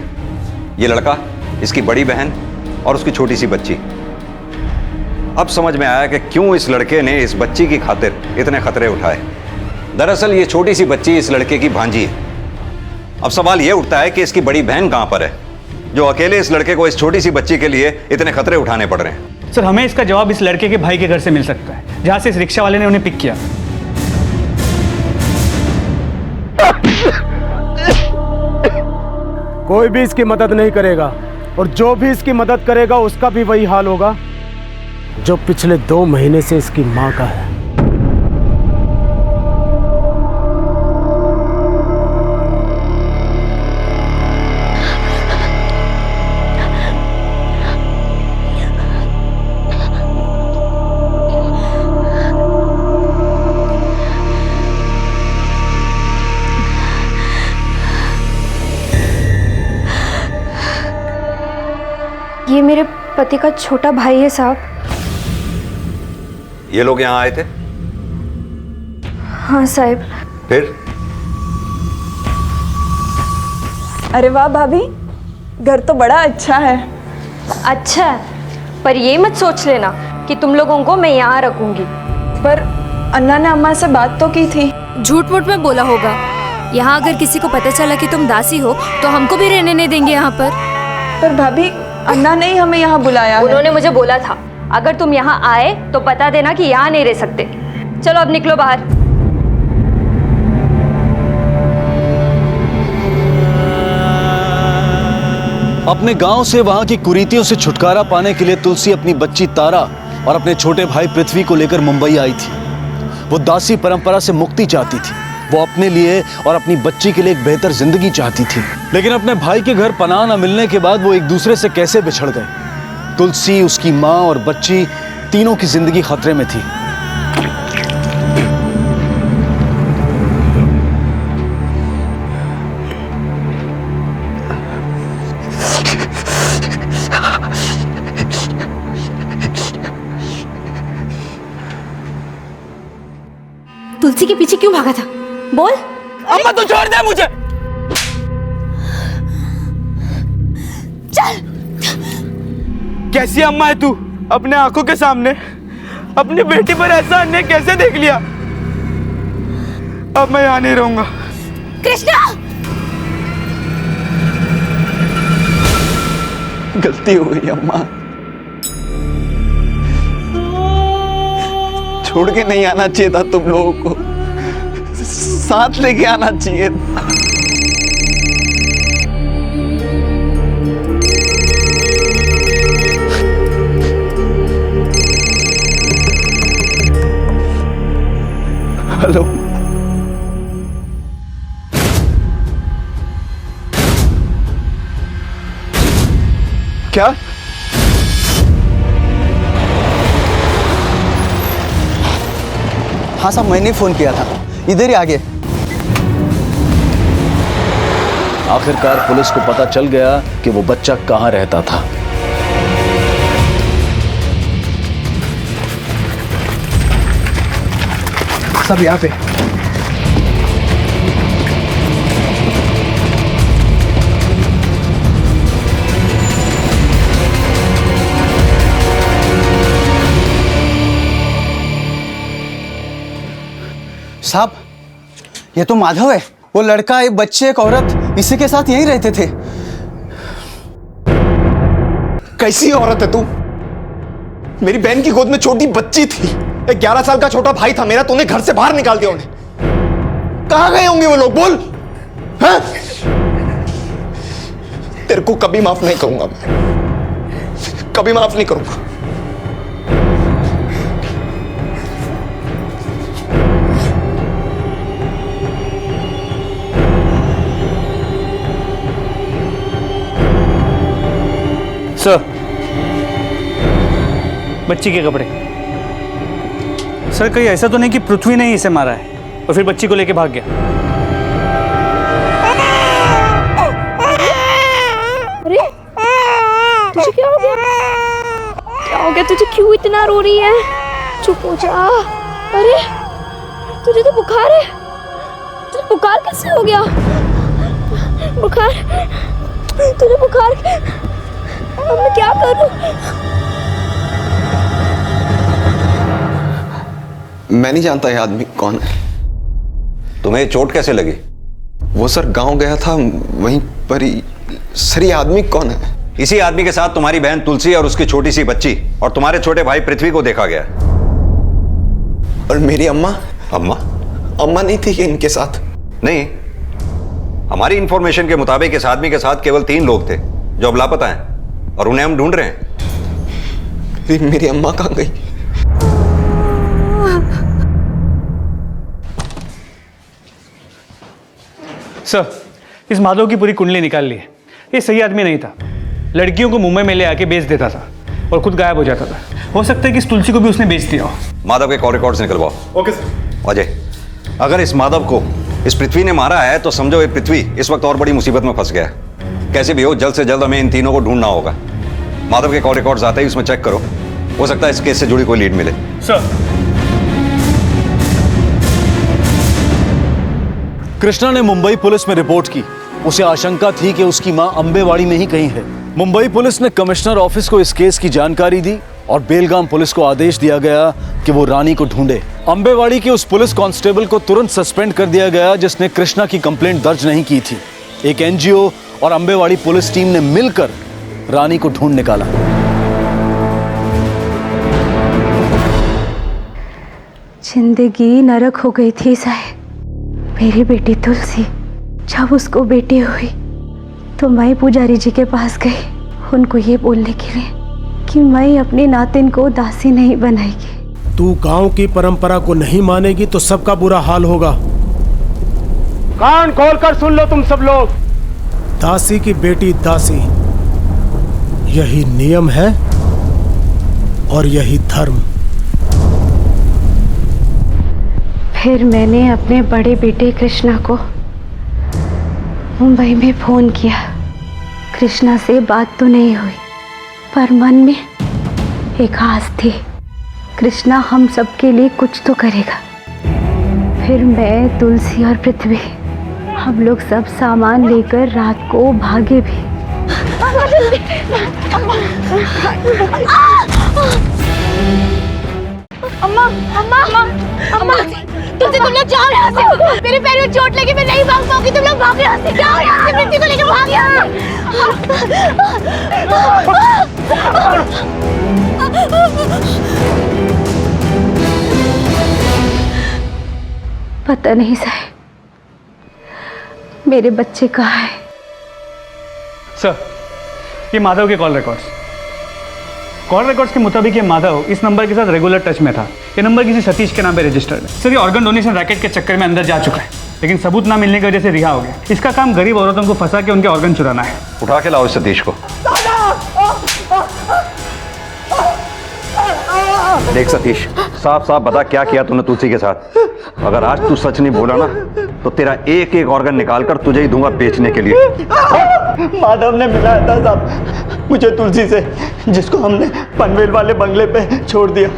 ये लड़का, इसकी बड़ी बहन और उसकी छोटी सी बच्ची। अब समझ में आया कि क्यों इस लड़के ने इस बच्ची की खातिर इतने खतरे उठाए। दरअसल ये छोटी सी बच्ची इस लड़के की भांजी है। अब सवाल ये उठता है कि इसकी बड़ी बहन कहां पर है, जो अकेले इस लड़के को इस छोटी सी बच्ची के लिए इतने खतरे उठाने पड़ रहे हैं। सर हमें इसका जवाब इस लड़के के भाई के घर से मिल सकता है, जहां से इस रिक्शा वाले ने उन्हें पिक किया। कोई भी इसकी मदद नहीं करेगा, और जो भी इसकी मदद करेगा उसका भी वही हाल होगा जो पिछले 2 महीने से इसकी मां का है। ये मेरे पति का छोटा भाई है साहब। ये लोग यहां आए थे? हाँ साहब। फिर? अरे वाह भाभी, घर तो बड़ा अच्छा है। अच्छा है, पर ये मत सोच लेना कि तुम लोगों को मैं यहाँ रखूंगी। पर अन्ना ने अम्मा से बात तो की थी। झूठ मूठ में बोला होगा। यहाँ अगर किसी को पता चला कि तुम दासी हो तो हमको भी रहने नहीं देंगे यहाँ पर भाभी, अन्ना ने ही हमें यहाँ बुलाया है। उन्होंने मुझे बोला था अगर तुम यहाँ आए तो बता देना कि यहाँ नहीं रह सकते। चलो अब निकलो बाहर। अपने गांव से वहां की कुरीतियों से छुटकारा पाने के लिए तुलसी अपनी बच्ची तारा और अपने छोटे भाई पृथ्वी को लेकर मुंबई आई थी। वो दासी परंपरा से मुक्ति चाहती थी। वो अपने लिए और अपनी बच्ची के लिए एक बेहतर जिंदगी चाहती थी। लेकिन अपने भाई के घर पनाह न मिलने के बाद वो एक दूसरे से कैसे बिछड़ गए। तुलसी, उसकी माँ और बच्ची, तीनों की जिंदगी खतरे में थी। तुलसी के पीछे क्यों भागा था? बोल। अम्मा तू छोड़ दे मुझे। चल। कैसी अम्मा है तू? अपने आंखों के सामने अपनी बेटी पर ऐसा अन्याय कैसे देख लिया? अब मैं यहाँ नहीं रहूंगा। कृष्णा! गलती हो गई अम्मा, छोड़ के नहीं आना चाहिए था तुम लोगों को, साथ लेके आना चाहिए था। हेलो, क्या? हाँ साहब, मैंने फोन किया था, इधर ही आगे। आखिरकार पुलिस को पता चल गया कि वो बच्चा कहाँ रहता था। सब यहाँ पे। साहब, ये तो माधव है। वो लड़का, एक बच्चे, एक औरत इसी के साथ यहीं रहते थे। कैसी औरत है तू? मेरी बहन की गोद में छोटी बच्ची थी, एक 11 साल का छोटा भाई था मेरा, तूने घर से बाहर निकाल दिया उन्हें। कहां गए होंगे वो लोग, बोल। हाँ? तेरे को कभी माफ नहीं करूंगा मैं, कभी माफ नहीं करूंगा। सर, बच्ची के कपड़े। सर, कहीं ऐसा तो नहीं कि पृथ्वी ने ही इसे मारा है और फिर बच्ची को लेके भाग गया? अरे तुझे क्या हो गया? क्या हो गया तुझे? क्यों इतना रो रही है? चुप हो जा। अरे तुझे तो बुखार है। तुझे बुखार कैसे हो गया? बुखार? तुझे बुखार? अब मैं क्या करूं? मैं नहीं जानता ये आदमी कौन है। तुम्हें चोट कैसे लगी? वो सर गांव गया था, वहीं पर ही। सर ये आदमी कौन है? इसी आदमी के साथ तुम्हारी बहन तुलसी और उसकी छोटी सी बच्ची और तुम्हारे छोटे भाई पृथ्वी को देखा गया। और मेरी अम्मा? अम्मा? अम्मा नहीं थी इनके साथ? नहीं, हमारी इंफॉर्मेशन के मुताबिक इस आदमी के साथ केवल 3 लोग थे जो अब लापता हैं और उन्हें हम ढूंढ रहे हैं। मेरी अम्मा कहाँ गई? सर, इस माधव की पूरी कुंडली निकाल ली है। ये सही आदमी नहीं था। लड़कियों को मुंबई में ले आके बेच देता था और खुद गायब हो जाता था। हो सकता है कि इस तुलसी को भी उसने बेच दिया हो। माधव के कॉल रिकॉर्ड्स निकलवाओ। Okay sir. अजय, अगर इस माधव को इस पृथ्वी ने मारा है तो समझो ये पृथ्वी इस वक्त और बड़ी मुसीबत में फंस गया है। कैसे भी हो, जल्द से जल्द हमें इन तीनों को ढूंढना होगा। माधव के कॉल रिकॉर्ड्स आते ही उसमें चेक करो, हो सकता है इस केस से जुड़ी कोई लीड मिले। सर, कृष्णा ने मुंबई पुलिस में रिपोर्ट की। उसे आशंका थी कि उसकी मां अंबेवाड़ी में ही कहीं है। मुंबई पुलिस ने कमिश्नर ऑफिस को इस केस की जानकारी दी और बेलगाम पुलिस को आदेश दिया गया कि वो रानी को ढूंढे। अंबेवाड़ी के उस पुलिस कांस्टेबल को तुरंत सस्पेंड कर दिया गया जिसने कृष्णा की कंप्लेंट दर्ज नहीं की थी। एक एनजीओ और अंबेवाड़ी पुलिस टीम ने मिलकर रानी को ढूंढ निकाला। जिंदगी नरक हो गई थी साहब। मेरी बेटी तुलसी जब उसको बेटी हुई तो मैं पुजारी जी के पास गई उनको ये बोलने के लिए कि मैं अपनी नातिन को दासी नहीं बनाएगी। तू गांव की परंपरा को नहीं मानेगी तो सबका बुरा हाल होगा। कान खोलकर सुन लो तुम सब लोग। दासी की बेटी दासी, यही नियम है और यही धर्म। फिर मैंने अपने बड़े बेटे कृष्णा को मुंबई में फोन किया। कृष्णा से बात तो नहीं हुई पर मन में एक आस थी, कृष्णा हम सबके लिए कुछ तो करेगा। फिर मैं, तुलसी और पृथ्वी हम लोग सब सामान लेकर रात को भागे भी। अम्मा, अम्मा, अम्मा, अम्मा, तुम लोग जाओ यहाँ से। मेरे पैर में चोट लगी, मैं नहीं भाग पाऊंगी। तुम लोग भागो यहाँ से, जाओ यहाँ से, पृथ्वी को लेकर भाग यहाँ से। पता नहीं साहब मेरे बच्चे कहाँ हैं। सर, ये माधव के कॉल रिकॉर्ड्स के मुताबिक ये माधव इस नंबर के साथ रेगुलर टच में था। ये नंबर किसी सतीश के नाम पे रजिस्टर्ड है। सर, ये ऑर्गन डोनेशन रैकेट के चक्कर में अंदर जा चुका है, लेकिन सबूत ना मिलने की वजह से रिहा हो गया। इसका काम गरीब औरतों को फंसा के उनके ऑर्गन चुराना है। उठा के लाओ इस सतीश को। देख सतीश, साफ साफ बता क्या किया तूने तुलसी के साथ। अगर आज तू सच नहीं बोला ना तो तेरा एक एक ऑर्गन निकाल कर तुझे ही दूंगा बेचने के लिए। माधव ने मिलाया था साहब मुझे तुलसी से, जिसको हमने पनवेल वाले बंगले पे छोड़ दिया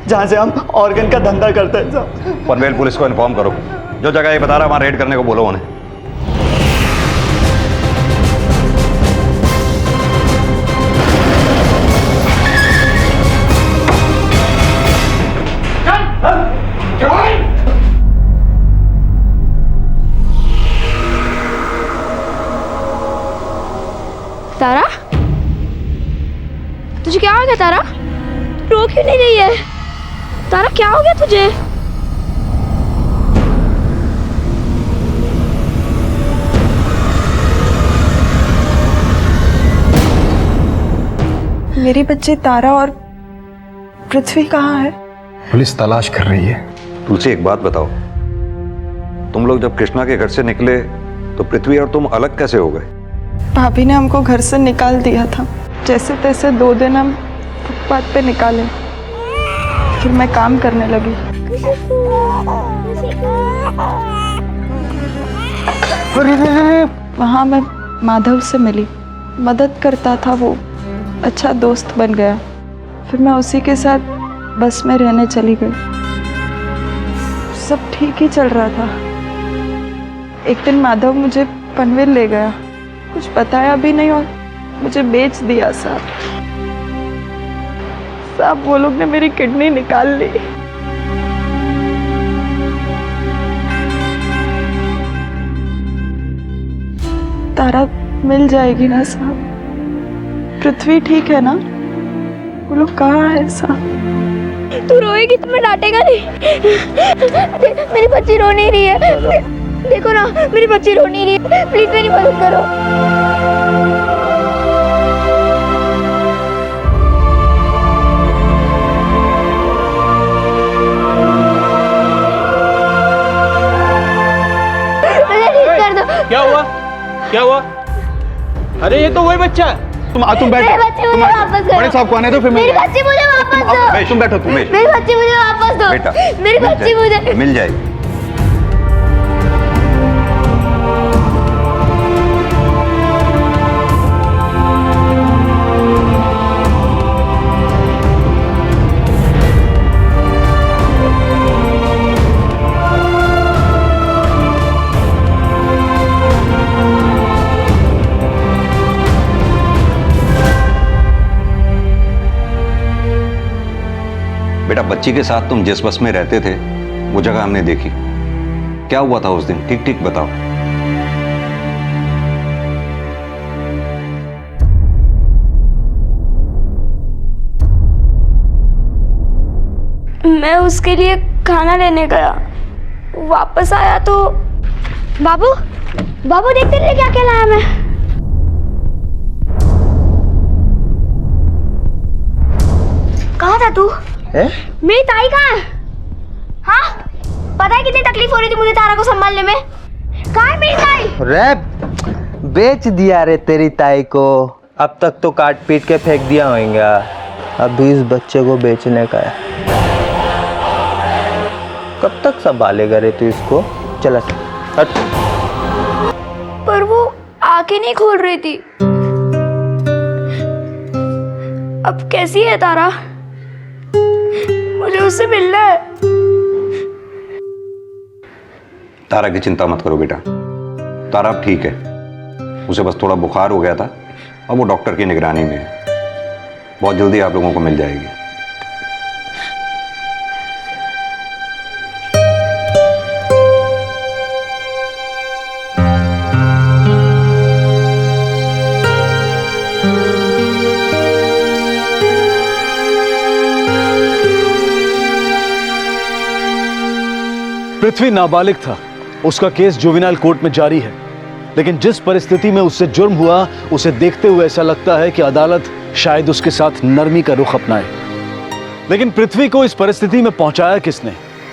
जहाँ से हम ऑर्गन का धंधा करते हैं साहब। पनवेल पुलिस को इन्फॉर्म करो, जो जगह ये बता रहा वहाँ रेड करने को बोलो उन्हें। तारा, तुझे क्या हो गया तारा? तू रो क्यों नहीं रही है? तारा क्या हो गया तुझे? मेरी बच्ची तारा और पृथ्वी कहाँ है? पुलिस तलाश कर रही है। तुलसी एक बात बताओ, तुम लोग जब कृष्णा के घर से निकले तो पृथ्वी और तुम अलग कैसे हो गए? भाभी ने हमको घर से निकाल दिया था। जैसे तैसे 2 दिन हम फुटपाथ पे निकाले, फिर मैं काम करने लगी। वहाँ मैं माधव से मिली, मदद करता था वो, अच्छा दोस्त बन गया। फिर मैं उसी के साथ बस में रहने चली गई। सब ठीक ही चल रहा था। एक दिन माधव मुझे पनवेल ले गया, कुछ बताया भी नहीं और मुझे बेच दिया साहब। वो लोग ने मेरी किडनी निकाल ली। तारा मिल जाएगी ना साहब? पृथ्वी ठीक है ना? वो लोग कहाँ है साहब? तू रोएगी तो मैं डांटेगा नहीं। मेरी बच्ची रो नहीं रही है, देखो ना मेरी बच्ची रो नहीं रही है, प्लीज मेरी मदद करो। क्या हुआ? क्या हुआ? अरे ये तो वही बच्चा है। तुम बैठो। मेरी बच्ची मुझे वापस करो। बड़े साहब को आने दो, फिर मेरी बच्ची मुझे वापस दो। तुम बैठो। मेरी बच्ची मुझे वापस दो। बेटा, मेरी बच्ची मुझे मिल जाएगी। बेटा, बच्ची के साथ तुम जिस बस में रहते थे वो जगह हमने देखी। क्या हुआ था उस दिन? ठीक ठीक बताओ। मैं उसके लिए खाना लेने गया, वापस आया तो बाबू देख तेरे लिए क्या क्या लाया मैं। कहाँ था तू? मेरी ताई कहाँ है? हाँ, पता है कितनी तकलीफ हो रही थी मुझे तारा को संभालने में। कहाँ है मेरी ताई? रे बेच दिया रे तेरी ताई को। अब तक तो काट पीट के फेंक दिया होगा, अभी इस बच्चे को बेचने का है। कब तक संभालेगा रे तू इसको? चल हट। पर वो आंखें नहीं खोल रही थी। अब कैसी है तारा? मुझे उससे मिलना है। तारा की चिंता मत करो बेटा, तारा अब ठीक है। उसे बस थोड़ा बुखार हो गया था, अब वो डॉक्टर की निगरानी में है। बहुत जल्दी आप लोगों को मिल जाएगी। पृथ्वी नाबालिग था, उसका केस जुवेनाइल कोर्ट में जारी है, लेकिन जिस परिस्थिति में उससे जुर्म हुआ उसे देखते हुए ऐसा लगता है कि अदालत शायद उसके साथ नरमी का रुख अपनाए। लेकिन पृथ्वी को इस परिस्थिति में पहुंचाया किसने?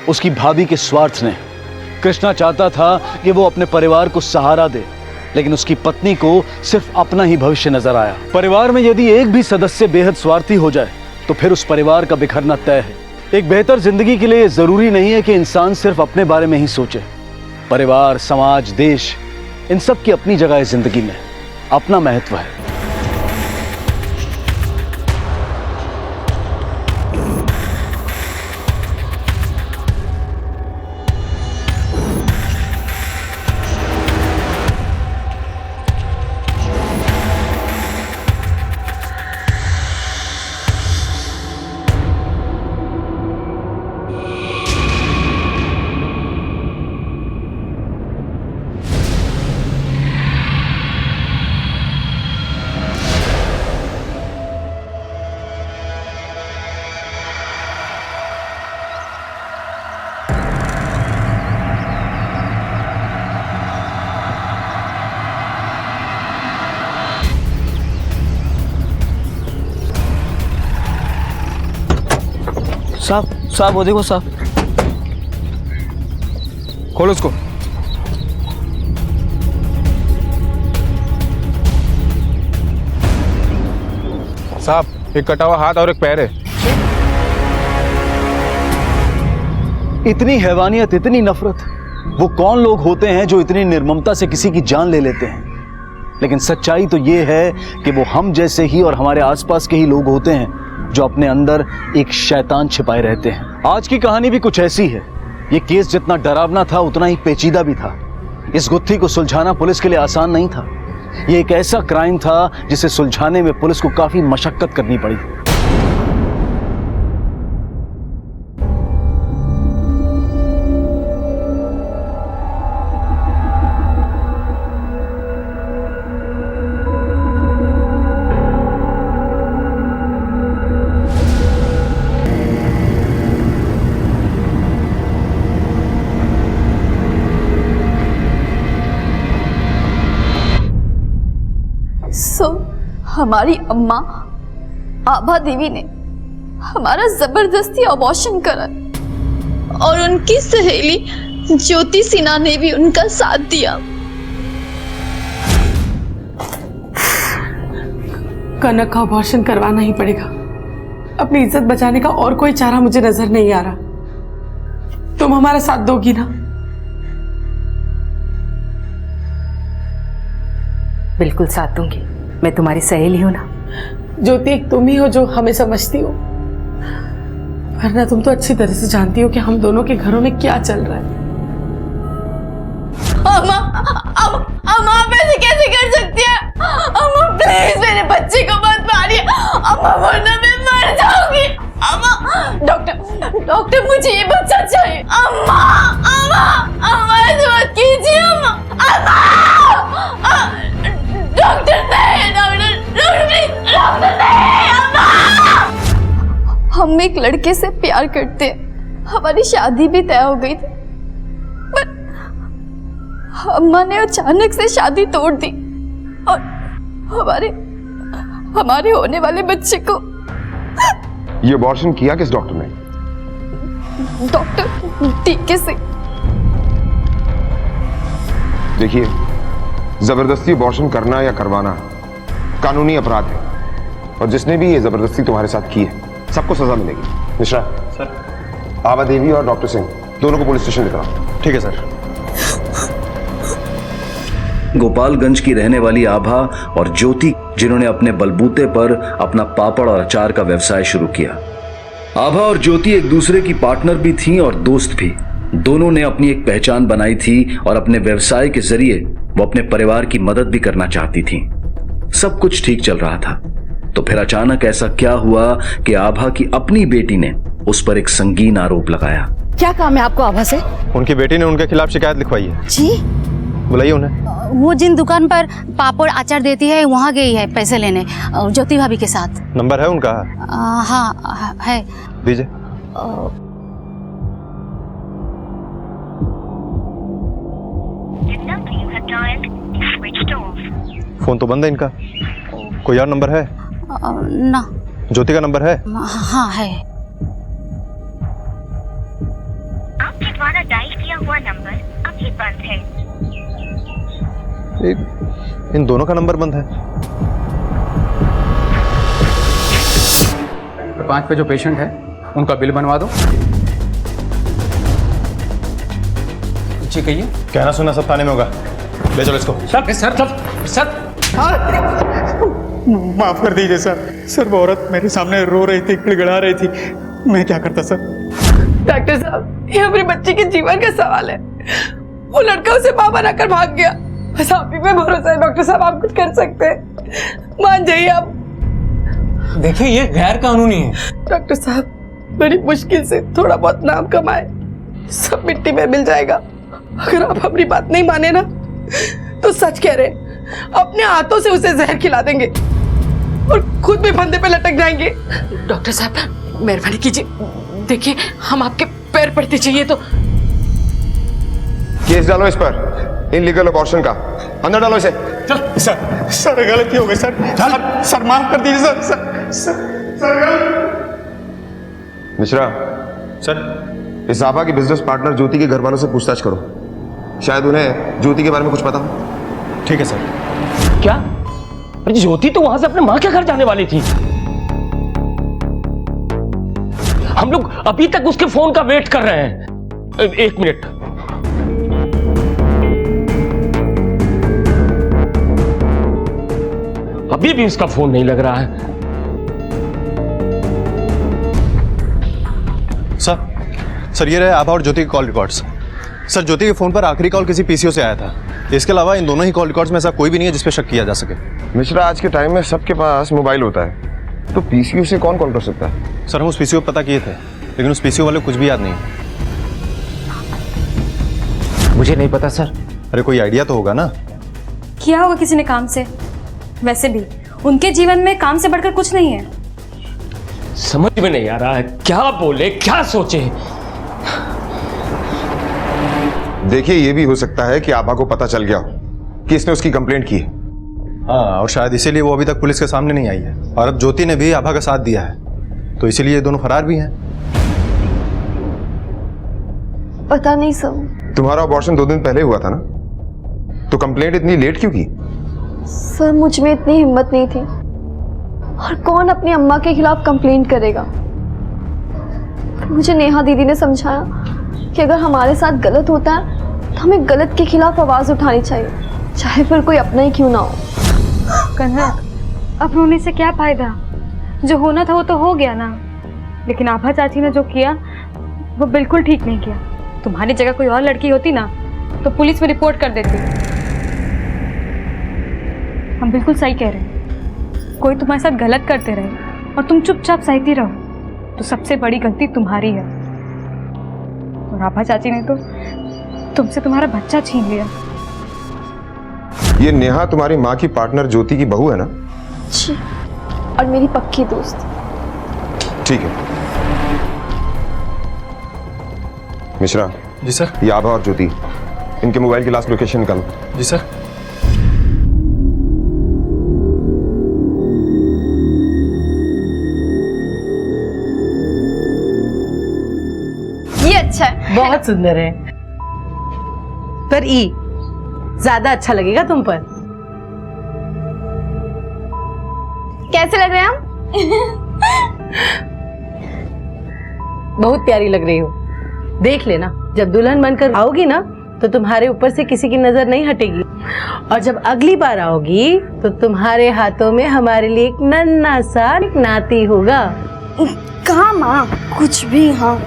उसकी भाभी के स्वार्थ ने। कृष्णा चाहता था कि वो अपने परिवार को सहारा दे, लेकिन उसकी पत्नी को सिर्फ अपना ही भविष्य नजर आया। परिवार में यदि एक भी सदस्य बेहद स्वार्थी हो जाए तो फिर उस परिवार का बिखरना तय है। एक बेहतर जिंदगी के लिए जरूरी नहीं है कि इंसान सिर्फ अपने बारे में ही सोचे। परिवार, समाज, देश, इन सब की अपनी जगह है जिंदगी में, अपना महत्व है। साहब वो देखो साहब, खोलो उसको। साहब एक कटा हुआ हाथ और एक पैर है। इतनी हैवानियत, इतनी नफरत, वो कौन लोग होते हैं जो इतनी निर्ममता से किसी की जान ले लेते हैं? लेकिन सच्चाई तो ये है कि वो हम जैसे ही और हमारे आसपास के ही लोग होते हैं जो अपने अंदर एक शैतान छिपाए रहते हैं। आज की कहानी भी कुछ ऐसी है। ये केस जितना डरावना था उतना ही पेचीदा भी था। इस गुत्थी को सुलझाना पुलिस के लिए आसान नहीं था। ये एक ऐसा क्राइम था जिसे सुलझाने में पुलिस को काफी मशक्कत करनी पड़ी। हमारी अम्मा आभा देवी ने हमारा जबरदस्ती अबॉर्शन करा और उनकी सहेली ज्योति सिन्हा ने भी उनका साथ दिया। कनक का अबॉर्शन करवाना ही पड़ेगा। अपनी इज्जत बचाने का और कोई चारा मुझे नजर नहीं आ रहा। तुम हमारा साथ दोगी ना? बिल्कुल साथ दूंगी। मैं तुम्हारी सहेली हूं ना। ज्योति एक तुम ही हो जो हमें समझती हो, वरना तुम तो अच्छी तरह से जानती हो कि हम दोनों के घरों में क्या चल रहा है। अम्मा आप ऐसे कैसे कर सकती है? अम्मा प्लीज मेरे बच्चे को मत मारिए। अम्मा वरना मैं मर जाऊंगी। अम्मा डॉक्टर मुझे ये बच्चा चाहिए। अम्मा अम्मा अम्मा ऐसे मत कीजिए। अम्मा डॉक्टर नहीं, डॉक्टर नहीं। अम्मा हम एक लड़के से प्यार करते हैं। हमारी शादी भी तय हो गई थी, पर अम्मा ने अचानक से शादी तोड़ दी और हमारे होने वाले बच्चे को। ये अबॉर्शन किया किस डॉक्टर ने? डॉक्टर टीके से। देखिए, जबरदस्ती अबॉर्शन करना या करवाना कानूनी अपराध है, और जिसने भी ये जबरदस्ती तुम्हारे साथ की है सबको सजा मिलेगी। मिश्रा सर, आभा देवी और डॉक्टर सिंह दोनों को पुलिस स्टेशन लेकर आओ। ठीक है सर। गोपालगंज की रहने वाली आभा और ज्योति, जिन्होंने अपने बलबूते पर अपना पापड़ और अचार का व्यवसाय शुरू किया। आभा और ज्योति एक दूसरे की पार्टनर भी थीं और दोस्त भी। दोनों ने अपनी एक पहचान बनाई थी और अपने व्यवसाय के जरिए वो अपने परिवार की मदद भी करना चाहती थीं। सब कुछ ठीक चल रहा था, तो फिर अचानक ऐसा क्या हुआ कि आभा की अपनी बेटी ने उस पर एक संगीन आरोप लगाया। क्या काम है आपको आभा से? उनकी बेटी ने उनके खिलाफ शिकायत लिखवाई है। जी? बुलाइए उन्हें। वो जिन दुकान पर पापड़ अचार देती है वहाँ गई है पैसे लेने, ज्योति भाभी के साथ। नंबर है उनका? हाँ है। दीजिए। फोन तो बंद है इनका। कोई और नंबर है? ना। ज्योति का नंबर है? हाँ है। आपके द्वारा डायल किया हुआ नंबर अभी बंद है। इन दोनों का नंबर बंद है। 5 पे जो पेशेंट है उनका बिल बनवा दो। जी कहिए। कहना सुना सब थाने में होगा। ले चलो इसको। सर माफ कर दीजिए सर। सर वो औरत मेरे सामने रो रही थी, गिड़गिड़ा रही थी, मैं क्या करता सर? डॉक्टर साहब, ये हमारे बच्चे के जीवन का सवाल है। वो लड़का उसे मां बनाकर भाग गया। बस आप ही पे भरोसा है डॉक्टर साहब, आप कुछ कर सकते हैं। मान जाइए आप। देखिए ये गैर कानूनी है। डॉक्टर साहब, बड़ी मुश्किल से थोड़ा बहुत नाम कमाए, सब मिट्टी में मिल जाएगा। अगर आप अपनी बात नहीं माने ना तो सच कह रहे, अपने हाथों से उसे जहर खिला देंगे और खुद भी फंदे पे लटक जाएंगे। डॉक्टर साहब मेहरबानी कीजिए, देखिए हम आपके पैर पड़ते चाहिए तो। केस डालो इस पर, इनलीगल अबॉर्शन का। अंदर डालो इसे। चल सर गलती हो गई सर। सर माफ कर दीजिए सर। मिश्रा, सर, इस आभा के बिजनेस पार्टनर ज्योति के घर वालों से पूछताछ करो, शायद उन्हें ज्योति के बारे में कुछ पता हो। ठीक है सर। क्या? अरे ज्योति तो वहां से अपने माँ के घर जाने वाली थी। हम लोग अभी तक उसके फोन का वेट कर रहे हैं। एक मिनट। अभी भी उसका फोन नहीं लग रहा है। सर ये रहे आभा और ज्योति के कॉल रिकॉर्ड्स। सर ज्योति के फोन पर आखिरी कॉल किसी पीसीओ से आया था। इसके अलावा इन दोनों ही कॉल रिकॉर्ड्स में ऐसा कोई भी नहीं है जिस पे शक किया जा सके। मिश्रा, आज के टाइम में सबके पास मोबाइल होता है, तो पीसीओ से कौन कॉल कर सकता है? सर हम उस पीसीओ पता किए थे, लेकिन उस पीसीओ वाले को कुछ भी याद नहीं। मुझे नहीं पता सर। अरे कोई आइडिया तो होगा ना? किया होगा किसी ने काम से। वैसे भी उनके जीवन में काम से बढ़कर कुछ नहीं है। समझ में नहीं आ रहा है क्या बोले क्या सोचे। देखिए, ये भी हो सकता है कि आभा को पता चल गया हो कि इसने उसकी कंप्लेंट की है। हाँ, और शायद इसीलिए वो अभी तक पुलिस के सामने नहीं आई है। और अब ज्योति ने भी आभा का साथ दिया है, तो इसीलिए ये दोनों फरार भी हैं। पता नहीं सर। तुम्हारा अबॉर्शन 2 दिन पहले हुआ था ना, तो कंप्लेंट इतनी लेट क्यों की? सर मुझ में इतनी हिम्मत नहीं थी, और कौन अपनी अम्मा के खिलाफ कंप्लेंट करेगा। मुझे नेहा दीदी ने समझाया कि अगर हमारे साथ गलत होता है तो हमें गलत के खिलाफ आवाज उठानी चाहिए, चाहे फिर कोई अपना ही क्यों ना हो। कन्हैया, अब रोने से क्या फायदा? जो होना था वो तो हो गया ना। लेकिन आभा चाची ने जो किया वो बिल्कुल ठीक नहीं किया। तुम्हारी जगह कोई और लड़की होती ना तो पुलिस में रिपोर्ट कर देती। हम बिल्कुल सही कह रहे हैं। कोई तुम्हारे साथ गलत करते रहे और तुम चुपचाप सहती रहो तो सबसे बड़ी गलती तुम्हारी है। और आभा चाची ने तो तुमसे तुम्हारा बच्चा छीन लिया। ये नेहा तुम्हारी माँ की पार्टनर ज्योति की बहू है ना? जी, और मेरी पक्की दोस्त। ठीक है मिश्रा। जी सर। ये आभा और ज्योति, इनके मोबाइल की लास्ट लोकेशन निकालो। जी सर। ये अच्छा है, बहुत सुंदर है। पर ई ज्यादा अच्छा लगेगा तुम पर। कैसे लग रहे हैं हम? बहुत प्यारी लग रही हो। देख लेना, जब दुल्हन बनकर आओगी ना तो तुम्हारे ऊपर से किसी की नजर नहीं हटेगी। और जब अगली बार आओगी तो तुम्हारे हाथों में हमारे लिए एक नन्हा सा नाती होगा। कहाँ माँ, कुछ भी। हाँ,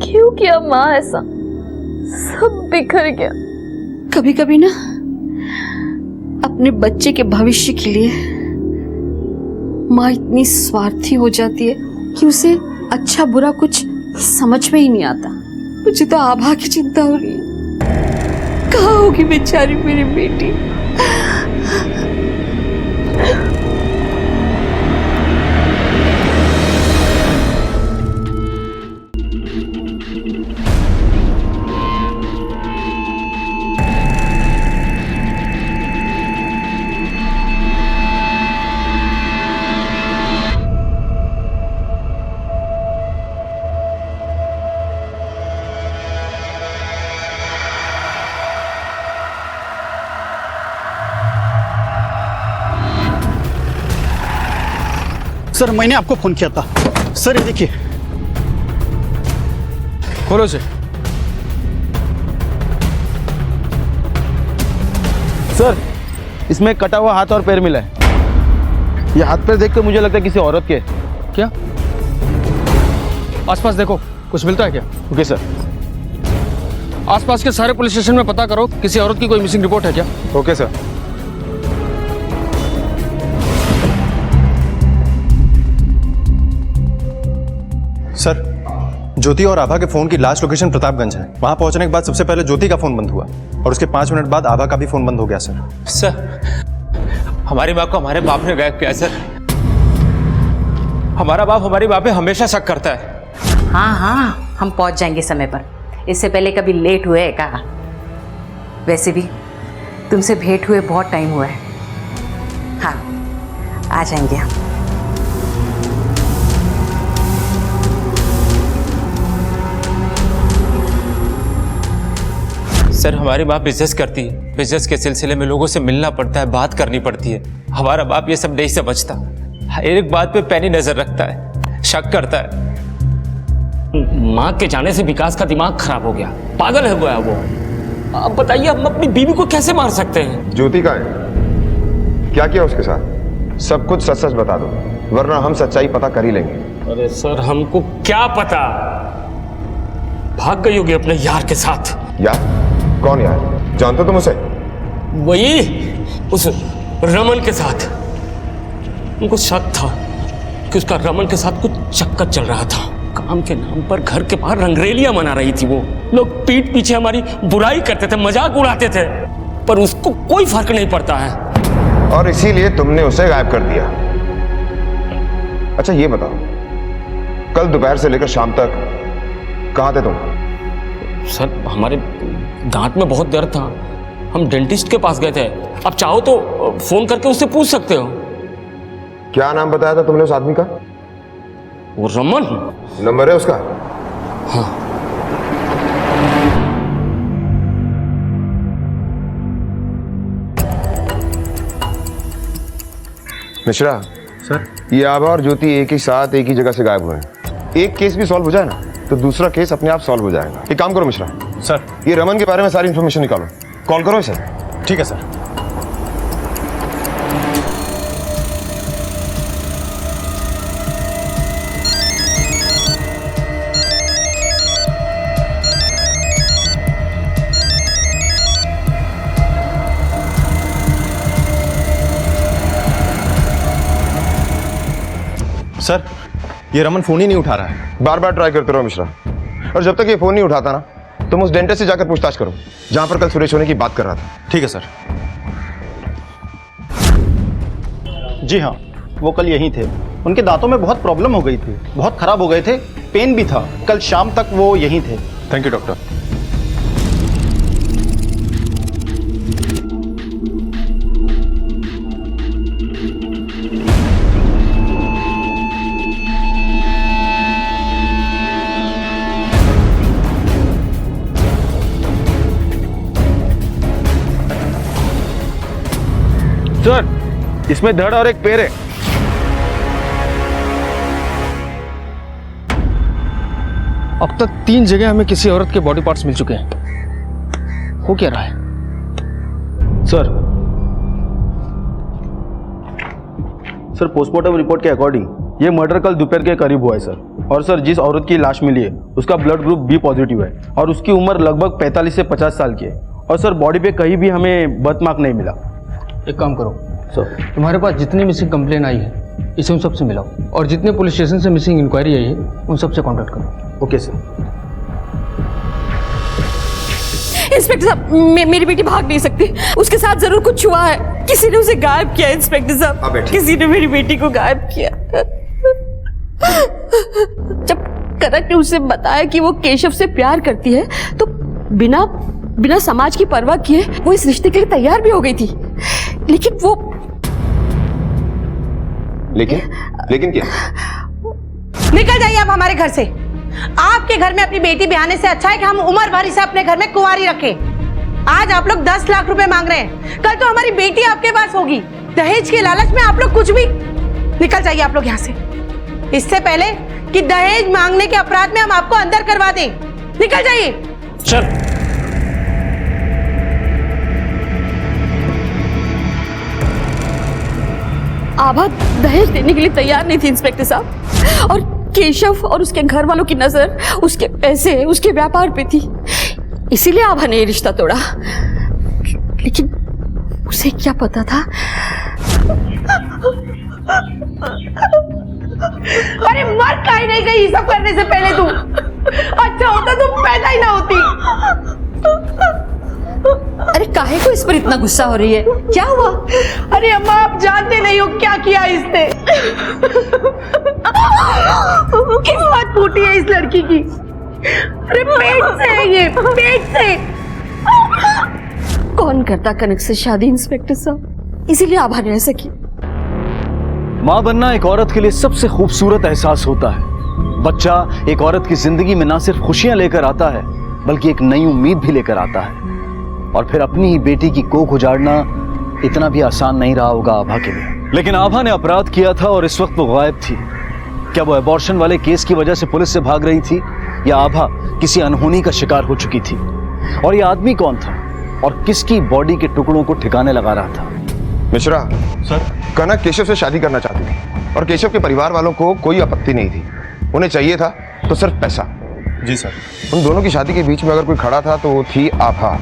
क्यों किया माँ ऐसा? सब बिखर गया। कभी कभी ना अपने बच्चे के भविष्य के लिए माँ इतनी स्वार्थी हो जाती है कि उसे अच्छा बुरा कुछ समझ में ही नहीं आता। मुझे तो आभा की चिंता हो रही है। कहाँ होगी बेचारी मेरी बेटी? सर मैंने आपको फोन किया था। सर ये देखिए। खोलो से। सर इसमें कटा हुआ हाथ और पैर मिला है। ये हाथ पैर देख कर मुझे लगता है किसी औरत के। क्या? आसपास देखो, कुछ मिलता है क्या? Okay sir. आसपास के सारे पुलिस स्टेशन में पता करो, किसी औरत की कोई मिसिंग रिपोर्ट है क्या? Okay sir. सर ज्योति और आभा के फोन की लास्ट लोकेशन प्रतापगंज है। वहां पहुंचने के बाद सबसे पहले ज्योति का फोन बंद हुआ और उसके 5 मिनट बाद आभा का भी फोन बंद हो गया। सर हमारी माँ को हमारे बाप ने गायब किया सर। हमारा बाप हमारी माँ पे हमेशा शक करता है। हाँ हाँ, हम पहुंच जाएंगे समय पर। इससे पहले कभी लेट हुए कहा? वैसे भी तुमसे भेंट हुए बहुत टाइम हुआ है। हाँ आ जाएंगे हम। सर हमारी माँ बिजनेस करती है, बिजनेस के सिलसिले में लोगों से मिलना पड़ता है, बात करनी पड़ती है। हमारा बाप ये सब नहीं समझता, हर एक बात पे पैनी नजर रखता है, शक करता है। माँ के जाने से विकास का दिमाग खराब हो गया, पागल हो गया वो। अब बताइए हम अपनी बीवी को कैसे मार सकते हैं? ज्योति का है, क्या किया उसके साथ? सब कुछ सच सच बता दो, वरना हम सच्चाई पता कर ही लेंगे। अरे सर हमको क्या पता, भाग गई होगी अपने यार के साथ। यार? कौन यार? जानते तुम उसे? वही उस रमन के साथ। उनको शक था कि उसका रमन के साथ कुछ चक्कर चल रहा था। काम के नाम पर घर के बाहर रंगरेलियां मना रही थी वो लोग, पीठ पीछे हमारी बुराई करते थे, मजाक उड़ाते थे, पर उसको कोई फर्क नहीं पड़ता है। और इसीलिए तुमने उसे गायब कर दिया। अच्छा ये बताओ, कल दोपहर से लेकर शाम तक कहां थे तुम? सर हमारे दांत में बहुत दर्द था, हम डेंटिस्ट के पास गए थे। अब चाहो तो फोन करके उससे पूछ सकते हो। क्या नाम बताया था तुमने उस आदमी का? वो रमन। नंबर है उसका? हाँ। मिश्रा सर, ये आभा और ज्योति एक ही साथ एक ही जगह से गायब हुए हैं। एक केस भी सॉल्व हो जाए ना तो दूसरा केस अपने आप सॉल्व हो जाएगा। एक काम करो मिश्रा सर, ये रमन के बारे में सारी इंफॉर्मेशन निकालो, कॉल करो इसे। ठीक है सर। सर, ये रमन फोन ही नहीं उठा रहा है। बार बार ट्राई करते रहो मिश्रा, और जब तक ये फोन नहीं उठाता ना तुम उस डेंटिस्ट से जाकर पूछताछ करो जहां पर कल सुरेश होने की बात कर रहा था। ठीक है सर। जी हाँ, वो कल यहीं थे। उनके दांतों में बहुत प्रॉब्लम हो गई थी, बहुत खराब हो गए थे, पेन भी था। कल शाम तक वो यहीं थे। Thank you doctor. सर, इसमें धड़ और एक पैर है। अब तक 3 जगह हमें किसी औरत के बॉडी पार्ट्स मिल चुके हैं। हो क्या रहा है? सर पोस्टमार्टम रिपोर्ट के अकॉर्डिंग ये मर्डर कल दोपहर के करीब हुआ है सर। और सर जिस औरत की लाश मिली है उसका ब्लड ग्रुप बी पॉजिटिव है और उसकी उम्र लगभग 45 से 50 साल की है। और सर बॉडी पे कहीं भी हमें बर्थमार्क नहीं मिला। एक काम करो सर, तुम्हारे पास जितनी मिसिंग कंप्लेन आई है इसे उन सबसे मिलाओ, और जितने पुलिस स्टेशन से मिसिंग इंक्वायरी आई है उन सबसे कांटेक्ट करो। Okay sir. इंस्पेक्टर साहब, मेरी बेटी भाग नहीं सकती, उसके साथ जरूर कुछ हुआ है। किसी ने उसे गायब किया इंस्पेक्टर साहब, किसी ने मेरी बेटी को गायब किया। जब कनक ने उसे बताया कि वो केशव से प्यार करती है तो बिना समाज की परवाह किए वो इस रिश्ते के लिए तैयार भी हो गई थी। लेकिन क्या? निकल जाइए आप हमारे घर से। आपके घर में अपनी बेटी ब्याहने से अच्छा है कि हम उम्र भर इसे अपने घर में कुंवारी रखें। आज आप लोग 10 लाख रुपए मांग रहे हैं, कल तो हमारी बेटी आपके पास होगी। दहेज के लालच में आप लोग कुछ भी। निकल जाइए आप लोग यहाँ से, इससे पहले कि दहेज मांगने के अपराध में हम आपको अंदर करवा दें। निकल जाइए। चल। आभा दहेज देने के लिए तैयार नहीं थी इंस्पेक्टर साहब, और केशव और उसके घर वालों की नजर उसके पैसे, उसके व्यापार पे थी, इसीलिए आभा ने ये रिश्ता तोड़ा। लेकिन उसे क्या पता था। अरे मर काहे नहीं गई सब करने से पहले तुम? अच्छा होता तुम पैदा ही ना होती। अरे काहे को इस पर इतना गुस्सा हो रही है? क्या हुआ? अरे अम्मा आप जानते नहीं हो क्या किया इसने। किस्मत फूटी है इस लड़की की। अरे पेट से है ये, पेट से। कौन करता कनक से शादी इंस्पेक्टर साहब, इसीलिए आभा ने ऐसा किया। माँ बनना एक औरत के लिए सबसे खूबसूरत एहसास होता है। बच्चा एक औरत की जिंदगी में ना सिर्फ खुशियां लेकर आता है बल्कि एक नई उम्मीद भी लेकर आता है। और फिर अपनी ही बेटी की कोख उजाड़ना इतना भी आसान नहीं रहा होगा आभा के लिए। लेकिन आभा ने अपराध किया था और इस वक्त वो गायब थी। क्या वो अबॉर्शन वाले केस की वजह से पुलिस से भाग रही थी, या आभा किसी अनहोनी का शिकार हो चुकी थी? और ये आदमी कौन था और किसकी बॉडी के टुकड़ों को ठिकाने लगा रहा था? मिश्रा सर, कनक केशव से शादी करना चाहती थी और केशव के परिवार वालों को कोई आपत्ति नहीं थी। उन्हें चाहिए था तो सिर्फ पैसा। जी सर। उन दोनों की शादी के बीच में अगर कोई खड़ा था तो वो थी आभा।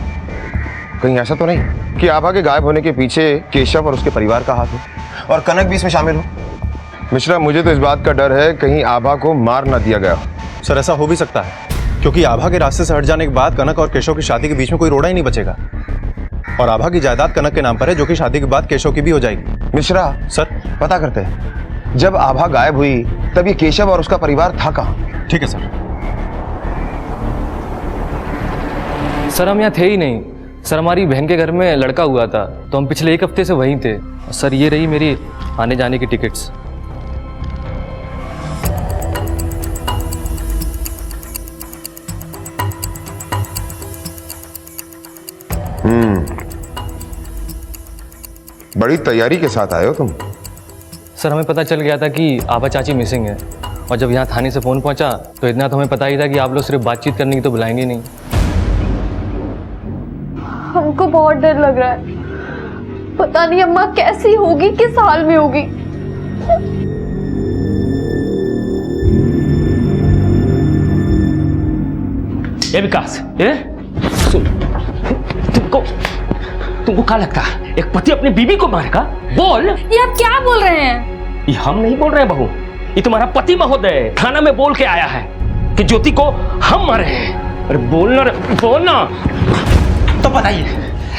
कहीं ऐसा तो नहीं कि आभा के गायब होने के पीछे केशव और उसके परिवार का हाथ हो और कनक भी इसमें शामिल हो? मिश्रा, मुझे तो इस बात का डर है कहीं आभा को मार ना दिया गया। सर ऐसा हो भी सकता है, क्योंकि आभा के रास्ते से हट जाने के बाद कनक और केशव की शादी के बीच में कोई रोड़ा ही नहीं बचेगा और आभा की जायदाद कनक के नाम पर है, जो कि शादी के बाद केशव की भी हो जाएगी। मिश्रा सर, पता करते हैं, जब आभा गायब हुई तब ये केशव और उसका परिवार था कहाँ? ठीक है सर। सर हम यहाँ थे ही नहीं सर, हमारी बहन के घर में लड़का हुआ था तो हम पिछले 1 हफ्ते से वहीं थे। सर ये रही मेरी आने जाने की टिकट्स। बड़ी तैयारी के साथ आए हो तुम। सर हमें पता चल गया था कि आभा चाची मिसिंग है और जब यहाँ थाने से फ़ोन पहुँचा तो इतना तो हमें पता ही था कि आप लोग सिर्फ बातचीत करने की तो बुलाएंगे नहीं। हमको बहुत डर लग रहा है, पता नहीं अम्मा कैसी होगी, किस हाल में होगी। ये विकास, ये सुन, तुमको क्या लगता है एक पति अपनी बीवी को मारेगा? बोल। ये आप क्या बोल रहे हैं? ये हम नहीं बोल रहे हैं बहू, ये तुम्हारा पति महोदय थाना में बोल के आया है कि ज्योति को हम मारे हैं। अरे बोलना रे, बोलना। तो बताइए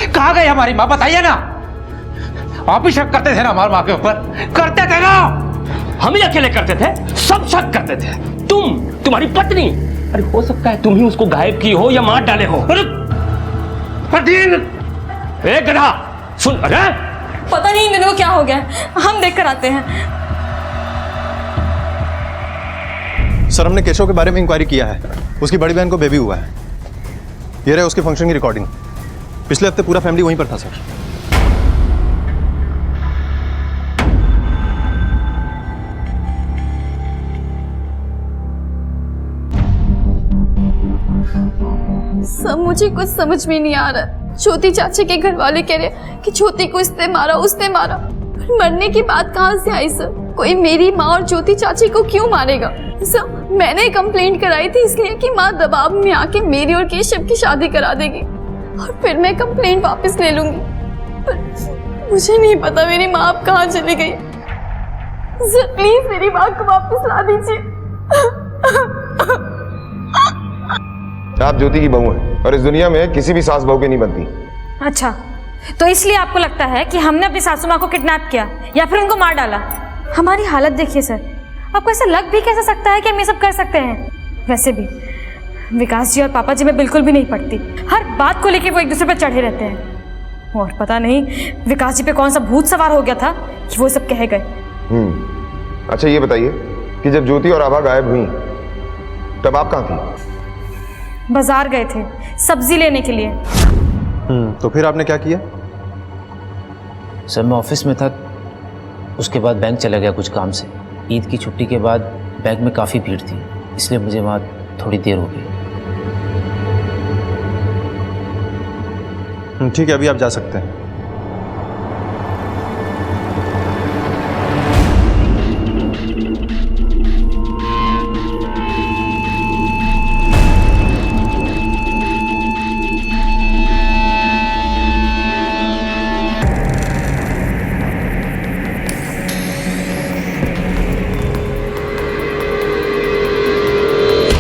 कहाँ गई हमारी माँ, बताइए ना। आप ही शक करते थे ना हमारी माँ के ऊपर, करते थे ना। हम ही अकेले करते थे, सब शक करते थे। तुम्हारी पत्नी, अरे हो सकता है तुम ही उसको गायब की हो या मार डाले हो। अरे गधा सुन, अरे पता नहीं इन दोनों को क्या हो गया, हम देख कर आते हैं। सर हमने केशव के बारे में इंक्वायरी किया है, उसकी बड़ी बहन को बेबी हुआ है। ये रहे उसके फंक्शन की रिकॉर्डिंग। पिछले हफ्ते पूरा फैमिली वहीं पर था सर। सब मुझे कुछ समझ में नहीं आ रहा। ज्योति चाची के घर वाले कह रहे कि ज्योति को इसने मारा, उसने मारा, पर मरने की बात कहाँ से आई सर? कोई मेरी माँ और ज्योति चाची को क्यों मारेगा? सर मैंने कंप्लेंट कराई थी इसलिए कि माँ दबाव में आके मेरी और केशव की शादी करा देगी और फिर मैं कंप्लेंट वापस ले लूंगी, पर मुझे नहीं पता मेरी माँ अब कहाँ चली गई। सर प्लीज मेरी माँ को वापस ला दीजिए। आप ज्योति की बहू हैं और इस दुनिया में किसी भी सास बहू की नहीं बनती। अच्छा, तो इसलिए आपको लगता है कि हमने अपनी सासू माँ को किडनैप किया या फिर उनको मार डाला? हमारी हालत देखिए सर, आपको ऐसा लग भी कैसे सकता है कि हम ये सब कर सकते हैं? वैसे भी विकास जी और पापा जी में बिल्कुल भी नहीं पड़ती, हर बात को लेके वो एक दूसरे पर चढ़े रहते हैं और पता नहीं विकास जी पे कौन सा भूत सवार हो गया था कि वो सब कह गए। अच्छा ये बताइए कि जब ज्योति और आभा गायब हुई तब आप कहाँ थी? बाजार गए थे सब्जी लेने के लिए। तो फिर आपने क्या किया? सर मैं ऑफिस में था, उसके बाद बैंक चला गया कुछ काम से। ईद की छुट्टी के बाद बैंक में काफ़ी भीड़ थी, इसलिए मुझे वहाँ थोड़ी देर हो गई। ठीक है, अभी आप जा सकते हैं।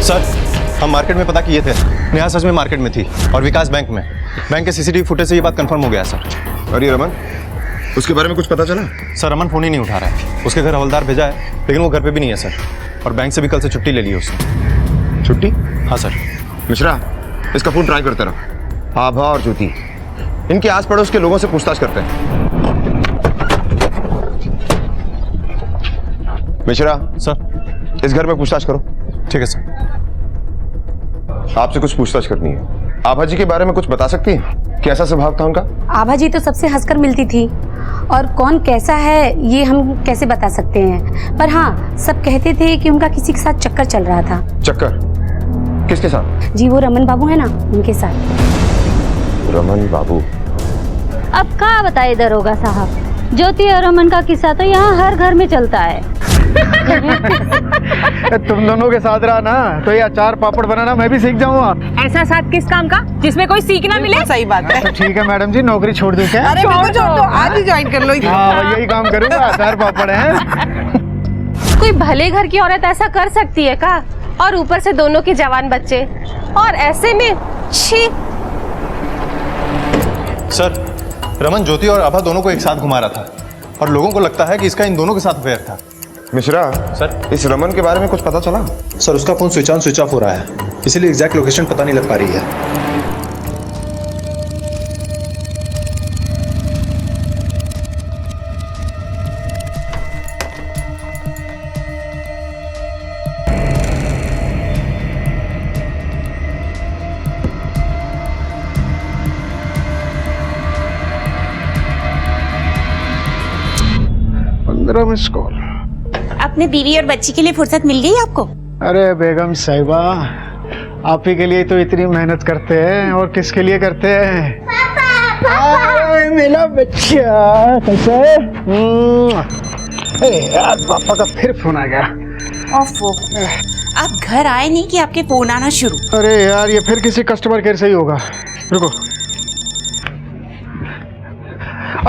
सर हम मार्केट में पता किए थे, नेहा सच में मार्केट में थी और विकास बैंक में। बैंक के सीसीटीवी फुटेज से ये बात कंफर्म हो गया सर। और ये रमन, उसके बारे में कुछ पता चला? सर रमन फ़ोन ही नहीं उठा रहा है। उसके घर हवलदार भेजा है लेकिन वो घर पे भी नहीं है सर, और बैंक से भी कल से छुट्टी ले ली है उसने। छुट्टी? हाँ सर। मिश्रा इसका फ़ोन ट्राई करते रहो। आभा और ज्योति, इनके आस पड़ोस के लोगों से पूछताछ करते हैं। मिश्रा सर, इस घर में पूछताछ करो। ठीक है सर। आपसे कुछ पूछताछ करनी है। आभा जी के बारे में कुछ बता सकती हैं? कैसा स्वभाव था उनका? आभा जी तो सबसे हंसकर मिलती थी, और कौन कैसा है ये हम कैसे बता सकते हैं। पर हाँ, सब कहते थे कि उनका किसी के साथ चक्कर चल रहा था। चक्कर? किसके साथ? जी वो रमन बाबू है ना, उनके साथ। रमन बाबू? अब क्या बताए दरोगा साहब, ज्योति और रमन का किस्सा तो यहाँ हर घर में चलता है। तुम दोनों के साथ रहा ना तो ये अचार पापड़ बनाना मैं भी सीख जाऊंगा। ऐसा साथ किस काम का जिसमें कोई सीखना मिले? सही बात है। तो ठीक है मैडम जी, नौकरी छोड़ दूं क्या? अरे छोड़ दो, आज ही ज्वाइन कर लो। हाँ यही काम करूंगा, अचार पापड़ है। कोई भले घर की औरत ऐसा कर सकती है का? और ऊपर से दोनों के जवान बच्चे, और ऐसे में छी। सर, रमन ज्योति और आभा दोनों को एक साथ घुमा रहा था और लोगों को लगता है कि इसका इन दोनों के साथ अफेयर था। मिश्रा सर, इस रमन के बारे में कुछ पता चला? सर उसका phone switch on switch off हो रहा है, इसीलिए एग्जैक्ट लोकेशन पता नहीं लग पा रही है। Miss call. अपने बीवी और बच्ची के लिए फुर्सत मिल गई आपको? अरे बेगम साहिबा, आप ही के लिए तो इतनी मेहनत करते हैं, और किसके लिए करते हैं? पापा, मेरा बच्चा कैसे? यार पापा का फिर फोन आ गया। ओफो, आप घर आए नहीं कि आपके फोन आना शुरू? अरे यार ये फिर किसी कस्टमर केयर से ही होगा। रुको।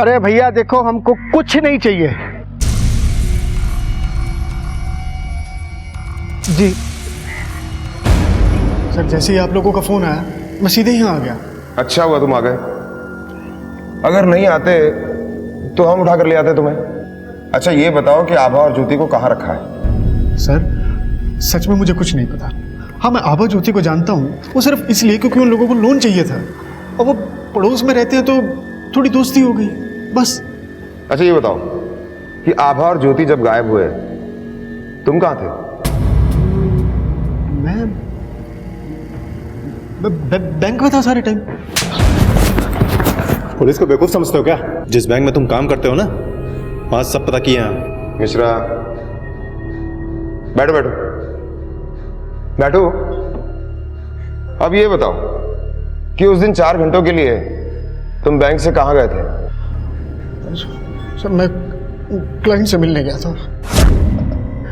अरे भैया देखो, हमको कुछ नहीं चाहिए। जी सर, जैसे ही आप लोगों का फोन आया मैं सीधे ही आ गया। अच्छा हुआ तुम आ गए, अगर नहीं आते तो हम उठा कर ले आते तुम्हें। अच्छा ये बताओ कि आभा और ज्योति को कहाँ रखा है? सर सच में मुझे कुछ नहीं पता। हाँ मैं आभा ज्योति को जानता हूँ, वो सिर्फ इसलिए क्योंकि उन लोगों को लोन चाहिए था, और वो पड़ोस में रहते हैं तो थोड़ी दोस्ती हो गई बस। अच्छा ये बताओ कि आभा और ज्योति जब गायब हुए तुम कहाँ थे? बैंक में था सारे टाइम। पुलिस को बेवकूफ समझते हो क्या? जिस बैंक में तुम काम करते हो ना, वहां सब पता किया। मिश्रा बैठो बैठो बैठो। अब ये बताओ कि उस दिन 4 घंटों के लिए तुम बैंक से कहाँ गए थे? सर मैं क्लाइंट से मिलने गया था।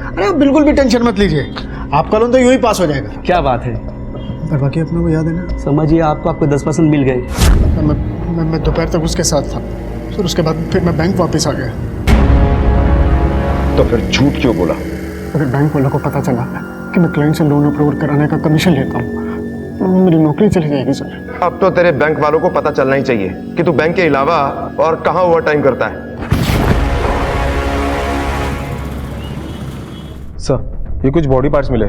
अरे आप बिल्कुल भी टेंशन मत लीजिए, आपका लोन तो यूं ही पास हो जाएगा। क्या बात है? पर बाकी अपने को याद है ना? समझिए आपको 10% मिल गए। मैं दोपहर तक उसके साथ था सर, उसके बाद फिर मैं बैंक वापस आ गया। तो फिर झूठ क्यों बोला? अगर बैंक वालों को पता चला कि मैं क्लाइंट से लोन अप्रूवल कराने का कमीशन लेता हूँ, मेरी नौकरी चली जाएगी सर। अब तो तेरे बैंक वालों को पता चलना ही चाहिए कि तू बैंक के अलावा और कहाँ ओवर टाइम करता है। सर ये कुछ बॉडी पार्ट्स मिले,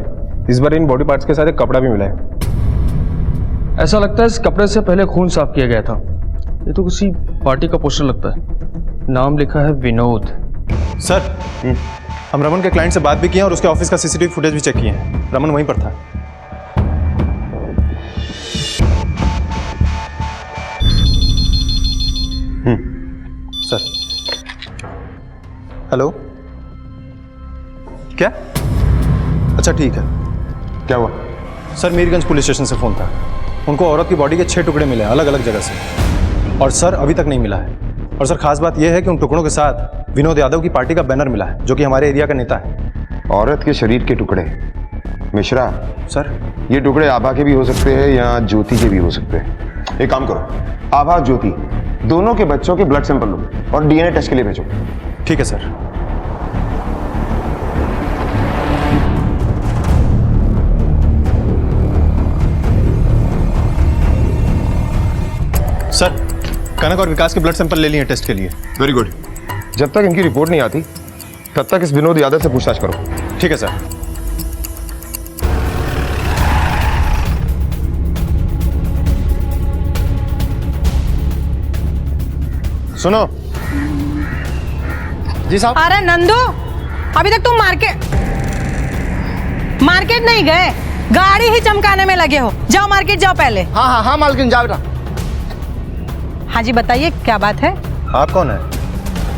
इस बार इन बॉडी पार्ट्स के साथ एक कपड़ा भी मिला है। ऐसा लगता है इस कपड़े से पहले खून साफ किया गया था। ये तो किसी पार्टी का पोस्टर लगता है, नाम लिखा है विनोद। सर हम रमन के क्लाइंट से बात भी किए और उसके ऑफिस का सीसीटीवी फुटेज भी चेक किए हैं, रमन वहीं पर था। सर हेलो, क्या? अच्छा ठीक है। क्या हुआ? सर मीरगंज पुलिस स्टेशन से फोन था, उनको औरत की बॉडी के 6 टुकड़े मिले अलग अलग जगह से, और सर अभी तक नहीं मिला है। और सर खास बात यह है कि उन टुकड़ों के साथ विनोद यादव की पार्टी का बैनर मिला है, जो कि हमारे एरिया का नेता है। औरत के शरीर के टुकड़े? मिश्रा सर ये टुकड़े आभा के भी हो सकते हैं या ज्योति के भी हो सकते हैं। एक काम करो, आभा ज्योति दोनों के बच्चों के ब्लड सैंपल लो और डीएनए टेस्ट के लिए भेजो। ठीक है सर। सर कनक और विकास के ब्लड सैंपल ले लिए टेस्ट के लिए। Very good. जब तक इनकी रिपोर्ट नहीं आती तब तक इस विनोद यादव से पूछताछ करो। ठीक है सर। सुनो जी साहब। अरे नंदू, अभी तक तुम मार्केट नहीं गए? गाड़ी ही चमकाने में लगे हो। जाओ मार्केट जाओ पहले। हाँ हाँ हाँ मालकिन जाओ बेटा। हाँ जी बताइए क्या बात है। आप कौन है?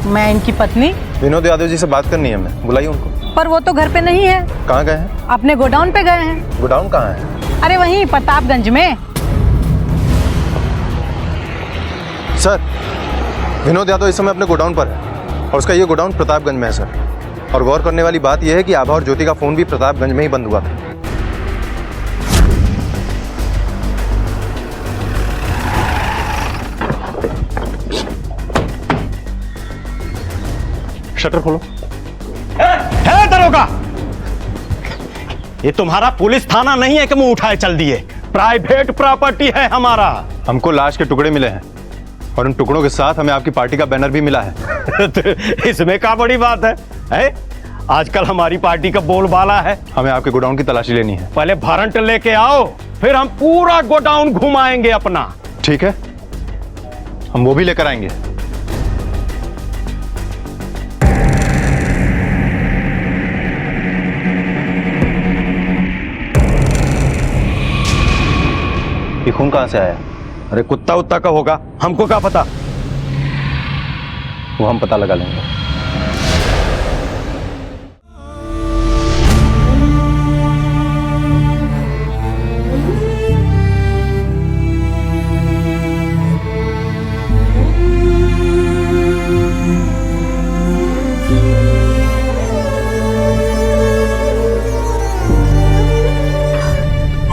मैं इनकी पत्नी। विनोद यादव जी से बात करनी है हमें, बुलाइए उनको। पर वो तो घर पे नहीं है। कहाँ गए हैं? अपने गोडाउन पे गए हैं। गोडाउन कहाँ है? अरे वहीं प्रतापगंज में। सर विनोद यादव इस समय अपने गोडाउन पर है और उसका ये गोडाउन प्रतापगंज में है सर। और गौर करने वाली बात यह है कि आभा और ज्योति का फोन भी प्रतापगंज में ही बंद हुआ था। शटर खोलो। है दरोगा, ये तुम्हारा पुलिस थाना नहीं है कि मुंह उठाए चल दिए। प्राइवेट प्रॉपर्टी है हमारा। हमको लाश के टुकड़े मिले हैं और उन टुकड़ों के साथ हमें आपकी पार्टी का बैनर भी मिला है। तो इसमें क्या बड़ी बात है? आजकल हमारी पार्टी का बोलबाला है। हमें आपके गोडाउन की तलाशी लेनी है। पहले वारंट लेके आओ, फिर हम पूरा गोडाउन घुमाएंगे अपना। ठीक है, हम वो भी लेकर आएंगे। ये खून कहां से आया? अरे कुत्ता उत्ता का होगा, हमको क्या पता। वो हम पता लगा लेंगे।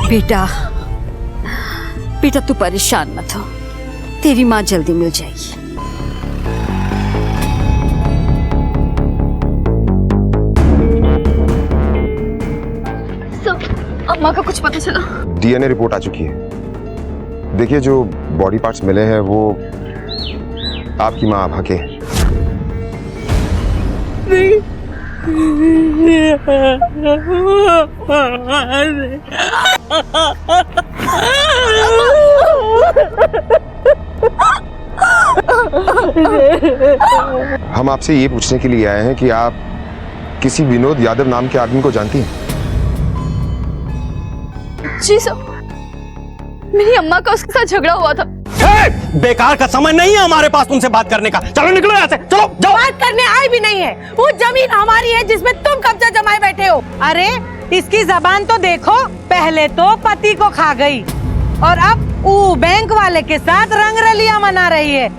बेटा बेटा तू परेशान मत हो, तेरी माँ जल्दी मिल जाएगी। अम्मा का कुछ पता चला? डीएनए रिपोर्ट आ चुकी है। देखिए जो बॉडी पार्ट्स मिले हैं वो आपकी माँ आभा के हैं। हम आपसे ये पूछने के लिए आए हैं कि आप किसी विनोद यादव नाम के आदमी को जानती हैं? जी सर, मेरी अम्मा का उसके साथ झगड़ा हुआ था। बेकार का समय नहीं है हमारे पास तुमसे बात करने का। चलो निकलो यहाँ से, चलो जाओ। बात करने आई भी नहीं है। वो जमीन हमारी है जिसमें तुम कब्जा जमाए बैठे हो। अरे इसकी जबान तो देखो, पहले तो पति को खा गई और अब वो बैंक वाले के साथ रंगरलियां मना रही है।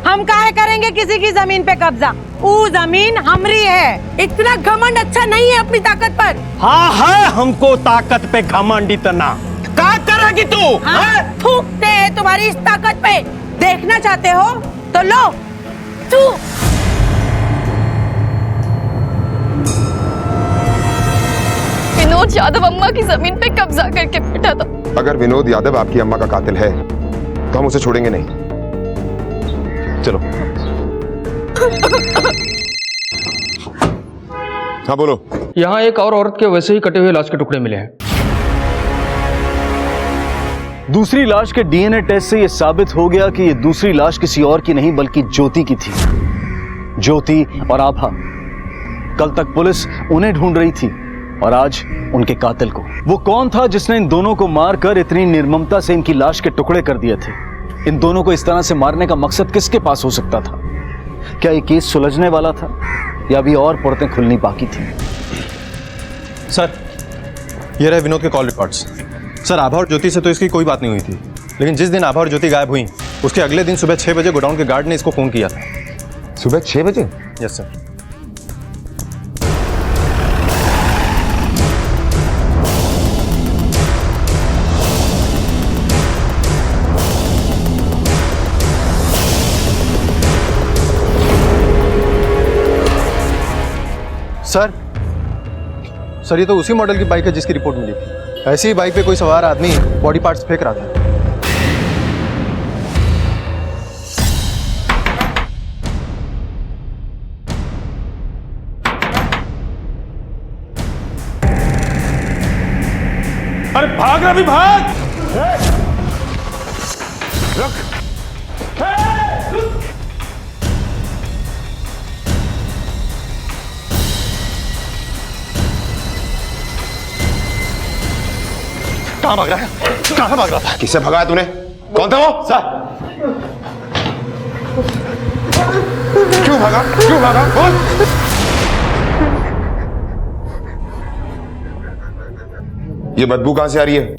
हम काहे करेंगे किसी की जमीन पे कब्जा? वो जमीन हमारी है। इतना घमंड अच्छा नहीं है अपनी ताकत पर। हाँ है हमको ताकत पे घमंड इतना। क्या करेगी तू? हाँ? थूकते हैं तुम्हारी इस ताकत पे। देखना चाहते हो तो लो तू। विनोद यादव अम्मा की जमीन पे कब्जा करके बैठा था। अगर विनोद यादव आपकी अम्मा का कातिल है तो हम उसे छोड़ेंगे नहीं। चलो। हाँ बोलो। यहाँ एक और औरत के वैसे ही कटे हुए लाश के टुकड़े मिले हैं। दूसरी लाश के डीएनए टेस्ट से यह साबित हो गया कि यह दूसरी लाश किसी और की नहीं बल्कि ज्योति की थी। ज्योति और आभा। कल तक पुलिस उन्हें ढूंढ रही थी और आज उनके कातिल को। वो कौन था जिसने इन दोनों को मारकर इतनी निर्ममता से इनकी लाश के टुकड़े कर दिए थे? इन दोनों को इस तरह से मारने का मकसद किसके पास हो सकता था? क्या ये केस सुलझने वाला था या अभी और परतें खुलनी बाकी थी? सर ये रहे विनोद के कॉल रिकॉर्ड्स। सर आभा और ज्योति से तो इसकी कोई बात नहीं हुई थी, लेकिन जिस दिन आभा और ज्योति गायब हुई उसके अगले दिन सुबह 6 बजे गोडाउन के गार्ड ने इसको फोन किया था। सुबह 6 बजे? Yes sir. सर ये तो उसी मॉडल की बाइक है जिसकी रिपोर्ट मिली थी। ऐसी ही बाइक पे कोई सवार आदमी बॉडी पार्ट्स फेंक रहा था। अरे भाग रहा भी भाग। रुक। कहाँ भाग रहा है? कहाँ भाग रहा था? किससे भगाया तूने? कौन था वो? सर क्यों भागा? क्यों भागा? बोल। ये बदबू कहां से आ रही है?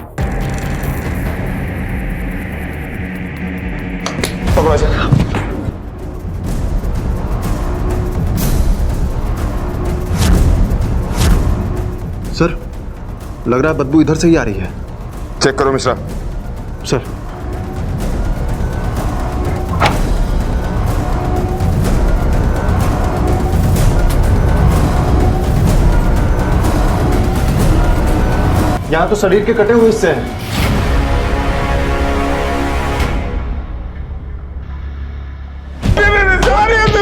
पकड़ो ऐसे। सर लग रहा है बदबू इधर से ही आ रही है। चेक करो मिश्रा। सर यहाँ तो शरीर के कटे हुए हिस्से हैं।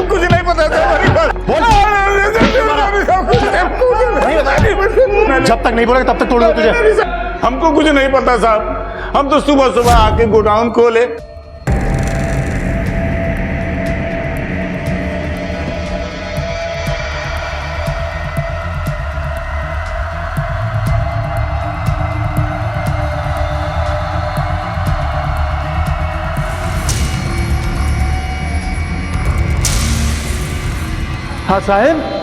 कुछ नहीं पता जब तक नहीं बोलेगा तब तक तोड़ूंगा तुझे। हमको कुछ नहीं पता साहब, हम तो सुबह सुबह आके गोडाउन खोले। हाँ साहब।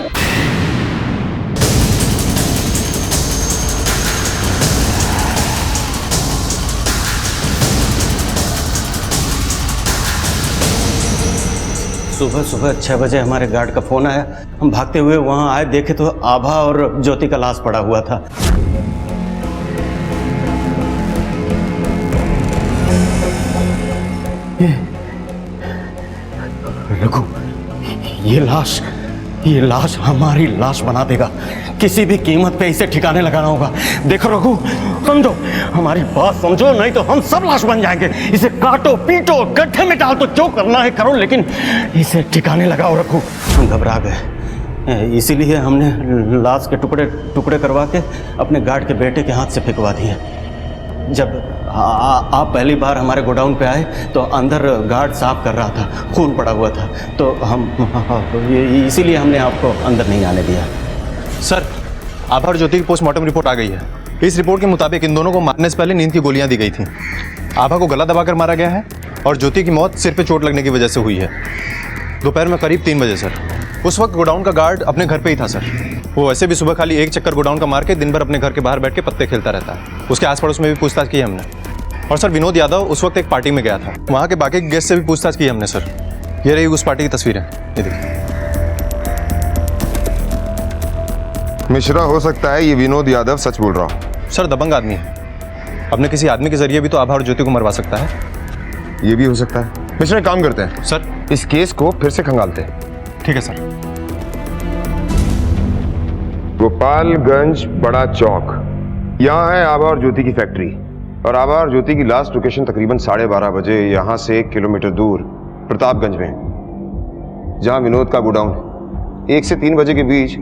सुबह सुबह 6 बजे हमारे गार्ड का फोन आया। हम भागते हुए वहां आए, देखे तो आभा और ज्योति का लाश पड़ा हुआ था। रघु, ये लाश हमारी लाश बना देगा। किसी भी कीमत पे इसे ठिकाने लगाना होगा। देखो रघु, समझो, हमारी बात समझो, नहीं तो हम सब लाश बन जाएंगे। इसे काटो, पीटो, गड्ढे में डाल दो, जो करना है करो, लेकिन इसे ठिकाने लगाओ रघु। हम घबरा गए, इसीलिए हमने लाश के टुकड़े टुकड़े करवा के अपने गार्ड के बेटे के हाथ से फेंकवा दिए। जब आप पहली बार हमारे गोडाउन पे आए तो अंदर गार्ड साफ कर रहा था, खून पड़ा हुआ था, तो हम इसीलिए हमने आपको अंदर नहीं आने दिया। सर, आभा और ज्योति की पोस्टमार्टम रिपोर्ट आ गई है। इस रिपोर्ट के मुताबिक इन दोनों को मारने से पहले नींद की गोलियां दी गई थी। आभा को गला दबाकर मारा गया है और ज्योति की मौत सिर पे चोट लगने की वजह से हुई है। दोपहर में करीब 3 बजे सर। उस वक्त गोडाउन का गार्ड अपने घर पे ही था सर। वो वैसे भी सुबह खाली एक चक्कर गोडाउन का मार के दिन भर अपने घर के बाहर बैठ के पत्ते खेलता रहता है। उसके आस पड़ोस में भी पूछताछ की हमने। और सर, विनोद यादव उस वक्त एक पार्टी में गया था, वहाँ के बाकी गेस्ट से भी पूछताछ की हमने सर। ये रही उस पार्टी की तस्वीरें, ये देखिए। मिश्रा, हो सकता है ये विनोद यादव सच बोल रहा हो। सर, दबंग आदमी है, अपने किसी आदमी के जरिए भी तो आभा और ज्योति को मरवा सकता है। ये भी हो सकता है। मिश्रा, एक काम करते हैं सर, इस केस को फिर से खंगालते हैं। ठीक है सर। गोपालगंज बड़ा चौक, यहाँ है आभा और ज्योति की फैक्ट्री, और आभा और ज्योति की लास्ट लोकेशन तकरीबन 12:30 बजे यहाँ से 1 किलोमीटर दूर प्रतापगंज में, जहाँ विनोद का गोडाउन है। 1 से 3 बजे के बीच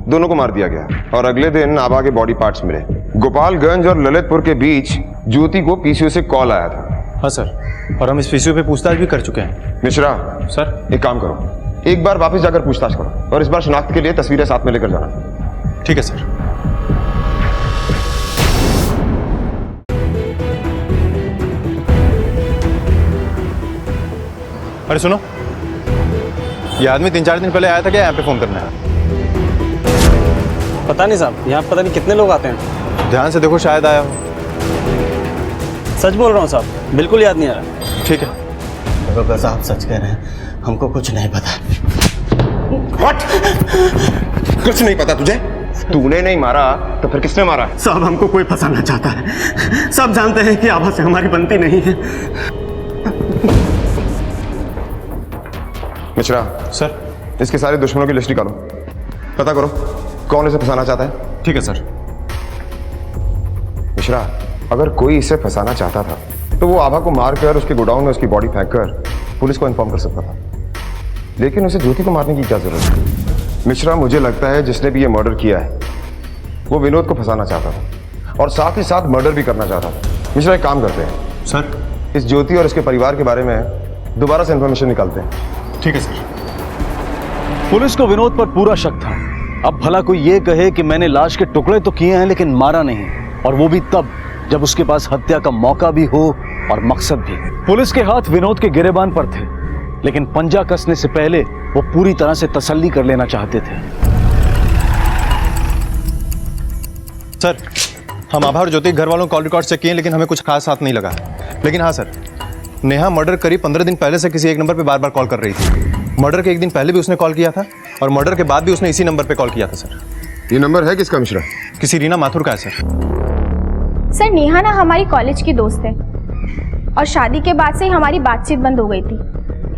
दोनों को मार दिया गया और अगले दिन आभा के बॉडी पार्ट्स मिले। गोपालगंज और ललितपुर के बीच ज्योति को पीसीओ से कॉल आया था। हाँ सर, और हम इस पीसीओ पे पूछताछ भी कर चुके हैं। मिश्रा सर, एक काम करो, एक बार वापस जाकर पूछताछ करो और इस बार शनाख्त के लिए तस्वीरें साथ में लेकर जाना। ठीक है सर। अरे सुनो, ये आदमी 3-4 दिन पहले आया था क्या यहाँ पे फोन करने? पता नहीं साहब, यहाँ पता नहीं कितने लोग आते हैं। ध्यान से देखो, शायद आया हो। सच बोल रहा हूँ साहब, बिल्कुल याद नहीं आ रहा। ठीक है। दरोगा साहब सच कह रहे हैं, हमको कुछ नहीं पता। What? कुछ नहीं पता तुझे? तूने नहीं मारा तो फिर किसने मारा? साहब, हमको कोई फंसाना चाहता है। सब जानते हैं कि आभा से हमारी बनती नहीं है। मिश्रा सर, इसके सारे दुश्मनों की लिस्ट निकालो, पता करो कौन इसे फंसाना चाहता है। ठीक है सर। मिश्रा, अगर कोई इसे फंसाना चाहता था तो वो आभा को मारकर उसके गोडाउन में उसकी बॉडी फेंककर पुलिस को इन्फॉर्म कर सकता था, लेकिन उसे ज्योति को मारने की क्या जरूरत है? मिश्रा, मुझे लगता है जिसने भी ये मर्डर किया है वो विनोद को फंसाना चाहता था और साथ ही साथ मर्डर भी करना चाहता था। मिश्रा, एक काम करते हैं सर, इस ज्योति और इसके परिवार के बारे में दोबारा से इंफॉर्मेशन निकालते हैं। ठीक है सर। पुलिस को विनोद पर पूरा शक था। अब भला कोई ये कहे कि मैंने लाश के टुकड़े तो किए हैं लेकिन मारा नहीं, और वो भी तब जब उसके पास हत्या का मौका भी हो और मकसद भी। पुलिस के हाथ विनोद के गिरेबान पर थे, लेकिन पंजा कसने से पहले वो पूरी तरह से तसल्ली कर लेना चाहते थे। सर, हम आभा और ज्योति घर वालों कॉल रिकॉर्ड चेक किए, लेकिन हमें कुछ खास हाथ नहीं लगा। लेकिन हाँ सर, नेहा मर्डर करीब 15 दिन पहले से किसी एक नंबर पे बार बार कॉल कर रही थी। मर्डर के एक दिन पहले भी उसने कॉल किया था और मर्डर के बाद भी उसने इसी नंबर पे कॉल किया था सर। ये नंबर है किसका मिश्रा? किसी रीना माथुर का है सर। सर नेहा ना हमारी कॉलेज की दोस्त है और शादी के बाद से ही हमारी बातचीत बंद हो गई थी,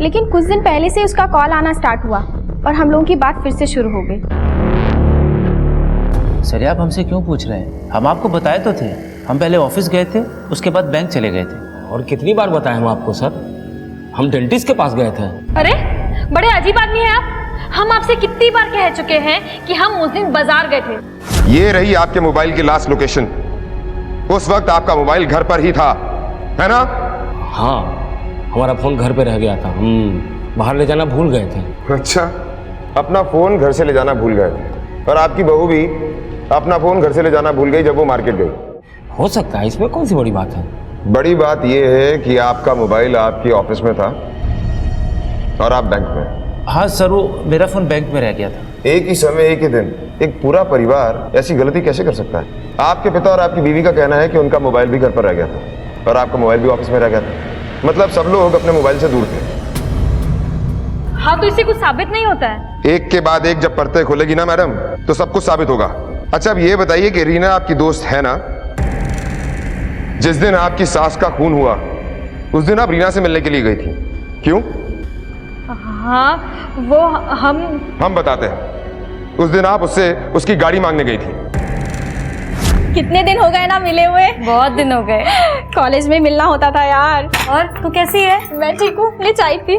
लेकिन कुछ दिन पहले से उसका कॉल आना स्टार्ट हुआ और हम लोगों की बात फिर से शुरू हो गई। सर आप हमसे क्यों पूछ रहे हैं? हम आपको बताए तो थे। हम पहले ऑफिस गए थे, उसके बाद बैंक चले गए थे। और कितनी बार बताएं हम आपको सर? हम डेंटिस्ट के पास गए थे। अरे बड़े अजीब आदमी हैं आप। हम आपसे कितनी बार कह चुके हैं कि हम उस दिन बाजार गए थे। ये रही आपके मोबाइल की लास्ट लोकेशन। उस वक्त आपका मोबाइल घर पर ही था, है ना? हाँ, हमारा फोन घर पे रह गया था, हम बाहर ले जाना भूल गए थे। अच्छा, अपना फोन घर से ले जाना भूल गए थे और आपकी बहू भी अपना फोन घर से ले जाना भूल गई जब वो मार्केट गई। हो सकता है, इसमें कौन सी बड़ी बात है? बड़ी बात यह है कि आपका मोबाइल आपके ऑफिस में था और आप बैंक में। हाँ सर, वो मेरा फोन बैंक में रह गया था। एक ही समय, एक ही दिन, एक पूरा परिवार ऐसी गलती कैसे कर सकता है? आपके पिता और आपकी बीवी का कहना है कि उनका मोबाइल भी घर पर रह गया था और आपका मोबाइल भी ऑफिस में रह गया था। मतलब सब लोग अपने मोबाइल से दूर थे। हाँ, तो इससे कुछ साबित नहीं होता है? एक के बाद एक जब परतें खुलेगी ना मैडम, तो सब कुछ साबित होगा। अच्छा, अब ये बताइए कि रीना आपकी दोस्त है ना? जिस दिन आपकी सास का खून हुआ उस दिन आप रीना से मिलने के लिए गई थी, क्यों? हाँ, वो हम बताते हैं। उस दिन आप उससे उसकी गाड़ी मांगने गई थी। कितने दिन हो गए ना मिले हुए? बहुत दिन हो गए। कॉलेज में मिलना होता था यार। और तू कैसी है? मैं ठीक हूँ, ले चाय पी।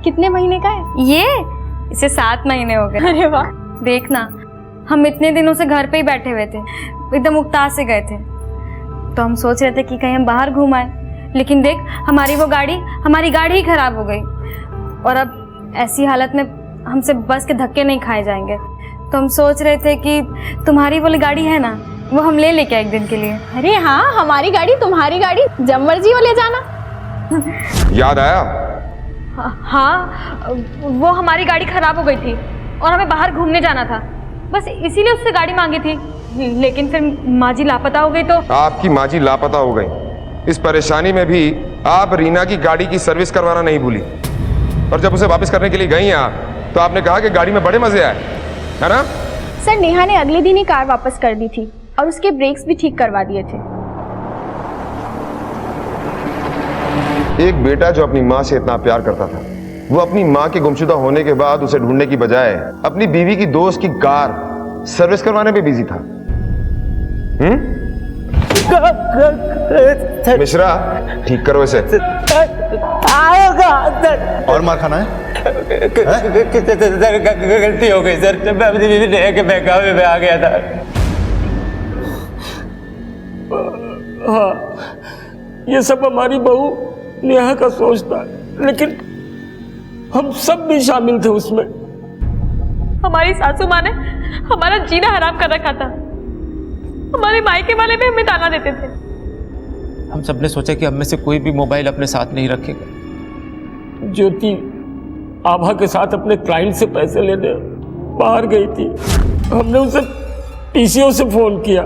कितने महीने का है ये? इसे 7 महीने हो गए। अरे वाह। देखना, हम इतने दिनों से घर पे ही बैठे हुए थे, एकदम उकताज से गए थे। तो हम सोच रहे थे कि कहीं हम बाहर घूम आए, लेकिन देख हमारी गाड़ी ही खराब हो गई और अब ऐसी हालत में हमसे बस के धक्के नहीं खाए जाएंगे। तो हम सोच रहे थे कि तुम्हारी वाली गाड़ी है ना, वो हम ले लेके एक दिन के लिए। अरे हाँ, हमारी गाड़ी तुम्हारी गाड़ी, जब मर्जी वो ले जाना। याद आया? हाँ, वो हमारी गाड़ी खराब हो गई थी और हमें बाहर घूमने जाना था, बस इसीलिए उससे गाड़ी मांगी थी। लेकिन फिर माँ जी लापता हो गई। तो आपकी माँ जी लापता हो गई। इस परेशानी में भी आप रीना की गाड़ी की सर्विस करवाना नहीं भूली और जब उसे वापस करने के लिए गई आप, तो आपने कहा कि गाड़ी में बड़े मजे आए, है ना? सर नेहा ने अगले दिन ही कार वापस कर दी थी और उसके ब्रेक्स भी ठीक करवा दिए थे। एक बेटा जो अपनी माँ से इतना प्यार करता था, वो अपनी माँ के गुमशुदा होने के बाद उसे ढूंढने की बजाय अपनी बीवी की दोस्त की कार सर्विस करवाने में बिजी था। मिश्रा, ठीक करो इसे। और मार खाना है? गलती हो गई सर, मैं अपनी बीवी नेहा के बहकावे में आ गया था। हाँ, ये सब हमारी बहू नेहा का सोच था, लेकिन हम सब भी शामिल थे उसमें। हमारी सासू माँ ने हमारा जीना हराम कर रखा था। हमारे मायके वाले भी हमें ताना देते थे। हम सब ने सोचा कि हम में से कोई भी मोबाइल अपने साथ नहीं रखेगा। ज्योति आभा के साथ अपने क्लाइंट से पैसे लेने बाहर गई थी। हमने उसे पीसीओ से फोन किया।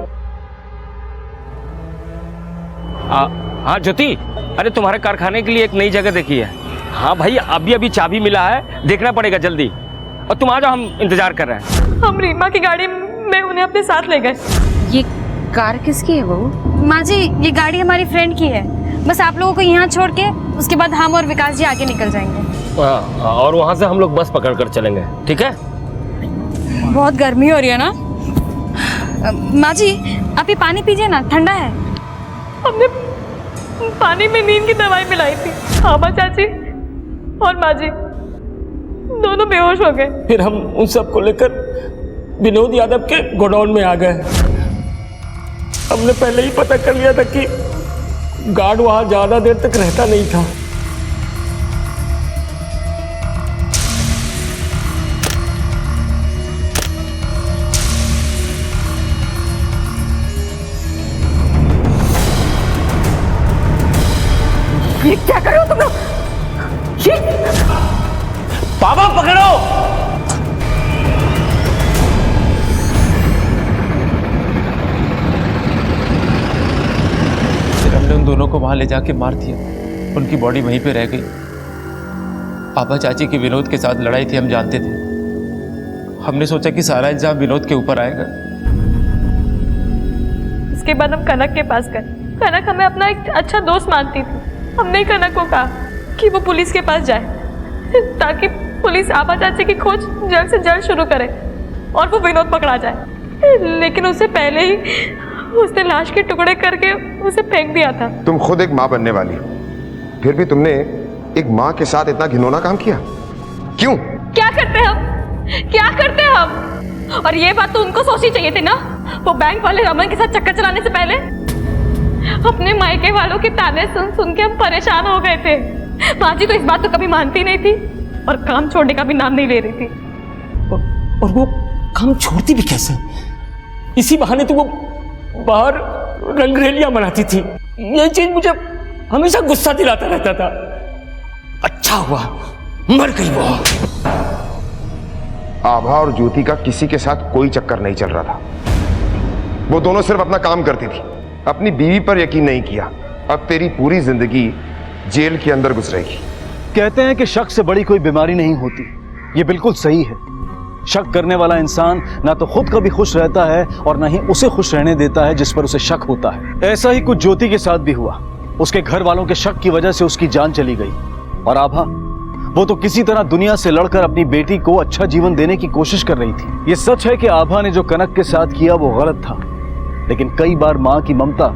हाँ ज्योति, अरे तुम्हारे कारखाने के लिए एक नई जगह देखी है। हाँ भाई, अभी अभी चाबी मिला है, देखना पड़ेगा जल्दी। और तुम आ जाओ, हम इंतजार कर रहे हैं। हम रीमा की गाड़ी में उन्हें अपने साथ ले गए। ये कार किसकी है बहू? माँ जी, ये गाड़ी हमारी फ्रेंड की है। बस आप लोगों को यहाँ छोड़ के उसके बाद हम और विकास जी आगे निकल जाएंगे। और वहाँ से हम लोग बस पकड़ कर चलेंगे, ठीक है? बहुत गर्मी हो रही है ना माँ जी, आप ये पानी पीजिए ना, ठंडा है। हमने पानी में नींद की दवाई मिलाई थी। आभा चाची और माँ जी दोनों बेहोश हो गए। फिर हम उन सबको लेकर विनोद यादव के गोडाउन में आ गए। हमने पहले ही पता कर लिया था कि गार्ड वहां ज्यादा देर तक रहता नहीं था। ये क्या कर रहे हो तुम लोग? बाबा पकड़ो। फिर हमने उन दोनों को वहां ले जाके मार दिया, उनकी बॉडी वहीं पे रह गई। आभा चाची की विनोद के साथ लड़ाई थी, हम जानते थे। हमने सोचा कि सारा इल्जाम विनोद के ऊपर आएगा। उसके बाद हम कनक के पास गए। कनक हमें अपना एक अच्छा दोस्त मानती थी। हमने कनक को कहा कि वो पुलिस के पास जाए ताकि पुलिस आभा चाची की खोज जल्द से जल्द शुरू करे और वो विनोद पकड़ा जाए। लेकिन उससे पहले ही उसने लाश के टुकड़े करके उसे फेंक दिया था। तुम खुद एक माँ बनने वाली हो, फिर भी तुमने एक माँ के साथ इतना घिनौना काम किया क्यों? क्या करते हम? क्या करते हम? और ये बात तो उनको सोचनी चाहिए थी ना। वो बैंक वाले रमन के साथ चक्कर चलाने से पहले अपने मायके वालों के ताने सुन सुन के हम परेशान हो गए थे। माँ जी तो इस बात तो कभी मानती नहीं थी और काम छोड़ने का भी नाम नहीं ले रही थी। और वो काम छोड़ती भी कैसे? इसी बहाने तो वो बाहर रंगरेलियां मनाती थी। ये चीज मुझे हमेशा गुस्सा दिलाता रहता था। अच्छा हुआ मर गई वो। आभा और ज्योति का किसी के साथ कोई चक्कर नहीं चल रहा था। वो दोनों सिर्फ अपना काम करती थी, अपनी बीवी पर यकीन नहीं किया। अब तेरी पूरी जिंदगी जेल के अंदर गुजरेगी। कहते हैं कि शक से बड़ी कोई बीमारी नहीं होती। ये बिल्कुल सही है। शक करने वाला इंसान ना तो खुद कभी खुश रहता है और ना ही उसे खुश रहने देता है जिस पर उसे शक होता है। ऐसा ही कुछ ज्योति के साथ भी हुआ। उसके घर वालों के शक की वजह से उसकी जान चली गई। और आभा, वो तो किसी तरह दुनिया से लड़कर अपनी बेटी को अच्छा जीवन देने की कोशिश कर रही थी। ये सच है कि आभा ने जो कनक के साथ किया वो गलत था, लेकिन कई बार माँ की ममता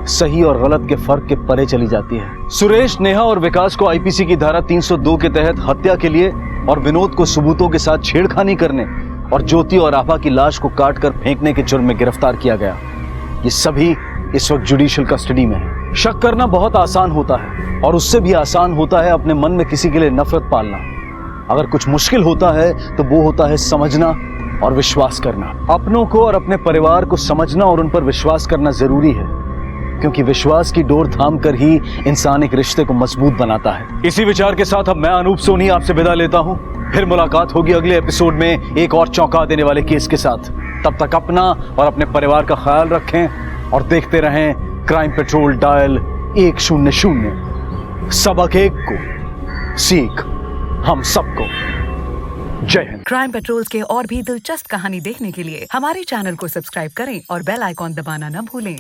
सही और गलत के फर्क के परे चली जाती है। सुरेश, नेहा और विकास को आईपीसी की धारा 302 के तहत हत्या के लिए और विनोद को सबूतों के साथ छेड़खानी करने और ज्योति और आभा की लाश को काटकर फेंकने के जुर्म में गिरफ्तार किया गया। ये सभी इस वक्त जुडिशियल कस्टडी में है। शक करना बहुत आसान होता है और उससे भी आसान होता है अपने मन में किसी के लिए नफरत पालना। अगर कुछ मुश्किल होता है तो वो होता है समझना और विश्वास करना। अपनों को और अपने परिवार को समझना और उन पर विश्वास करना जरूरी है, क्योंकि विश्वास की डोर थाम कर ही इंसान एक रिश्ते को मजबूत बनाता है। इसी विचार के साथ अब मैं अनूप सोनी आपसे विदा लेता हूं। फिर मुलाकात होगी अगले एपिसोड में एक और चौंका देने वाले केस के साथ। तब तक अपना और अपने परिवार का ख्याल रखें और देखते रहें क्राइम पेट्रोल डायल 100। सबक एक को सीख हम सबको। जय हिंद। क्राइम पेट्रोल्स के और भी दिलचस्प कहानी देखने के लिए हमारे चैनल को सब्सक्राइब करें और बेल आइकॉन दबाना न भूलें।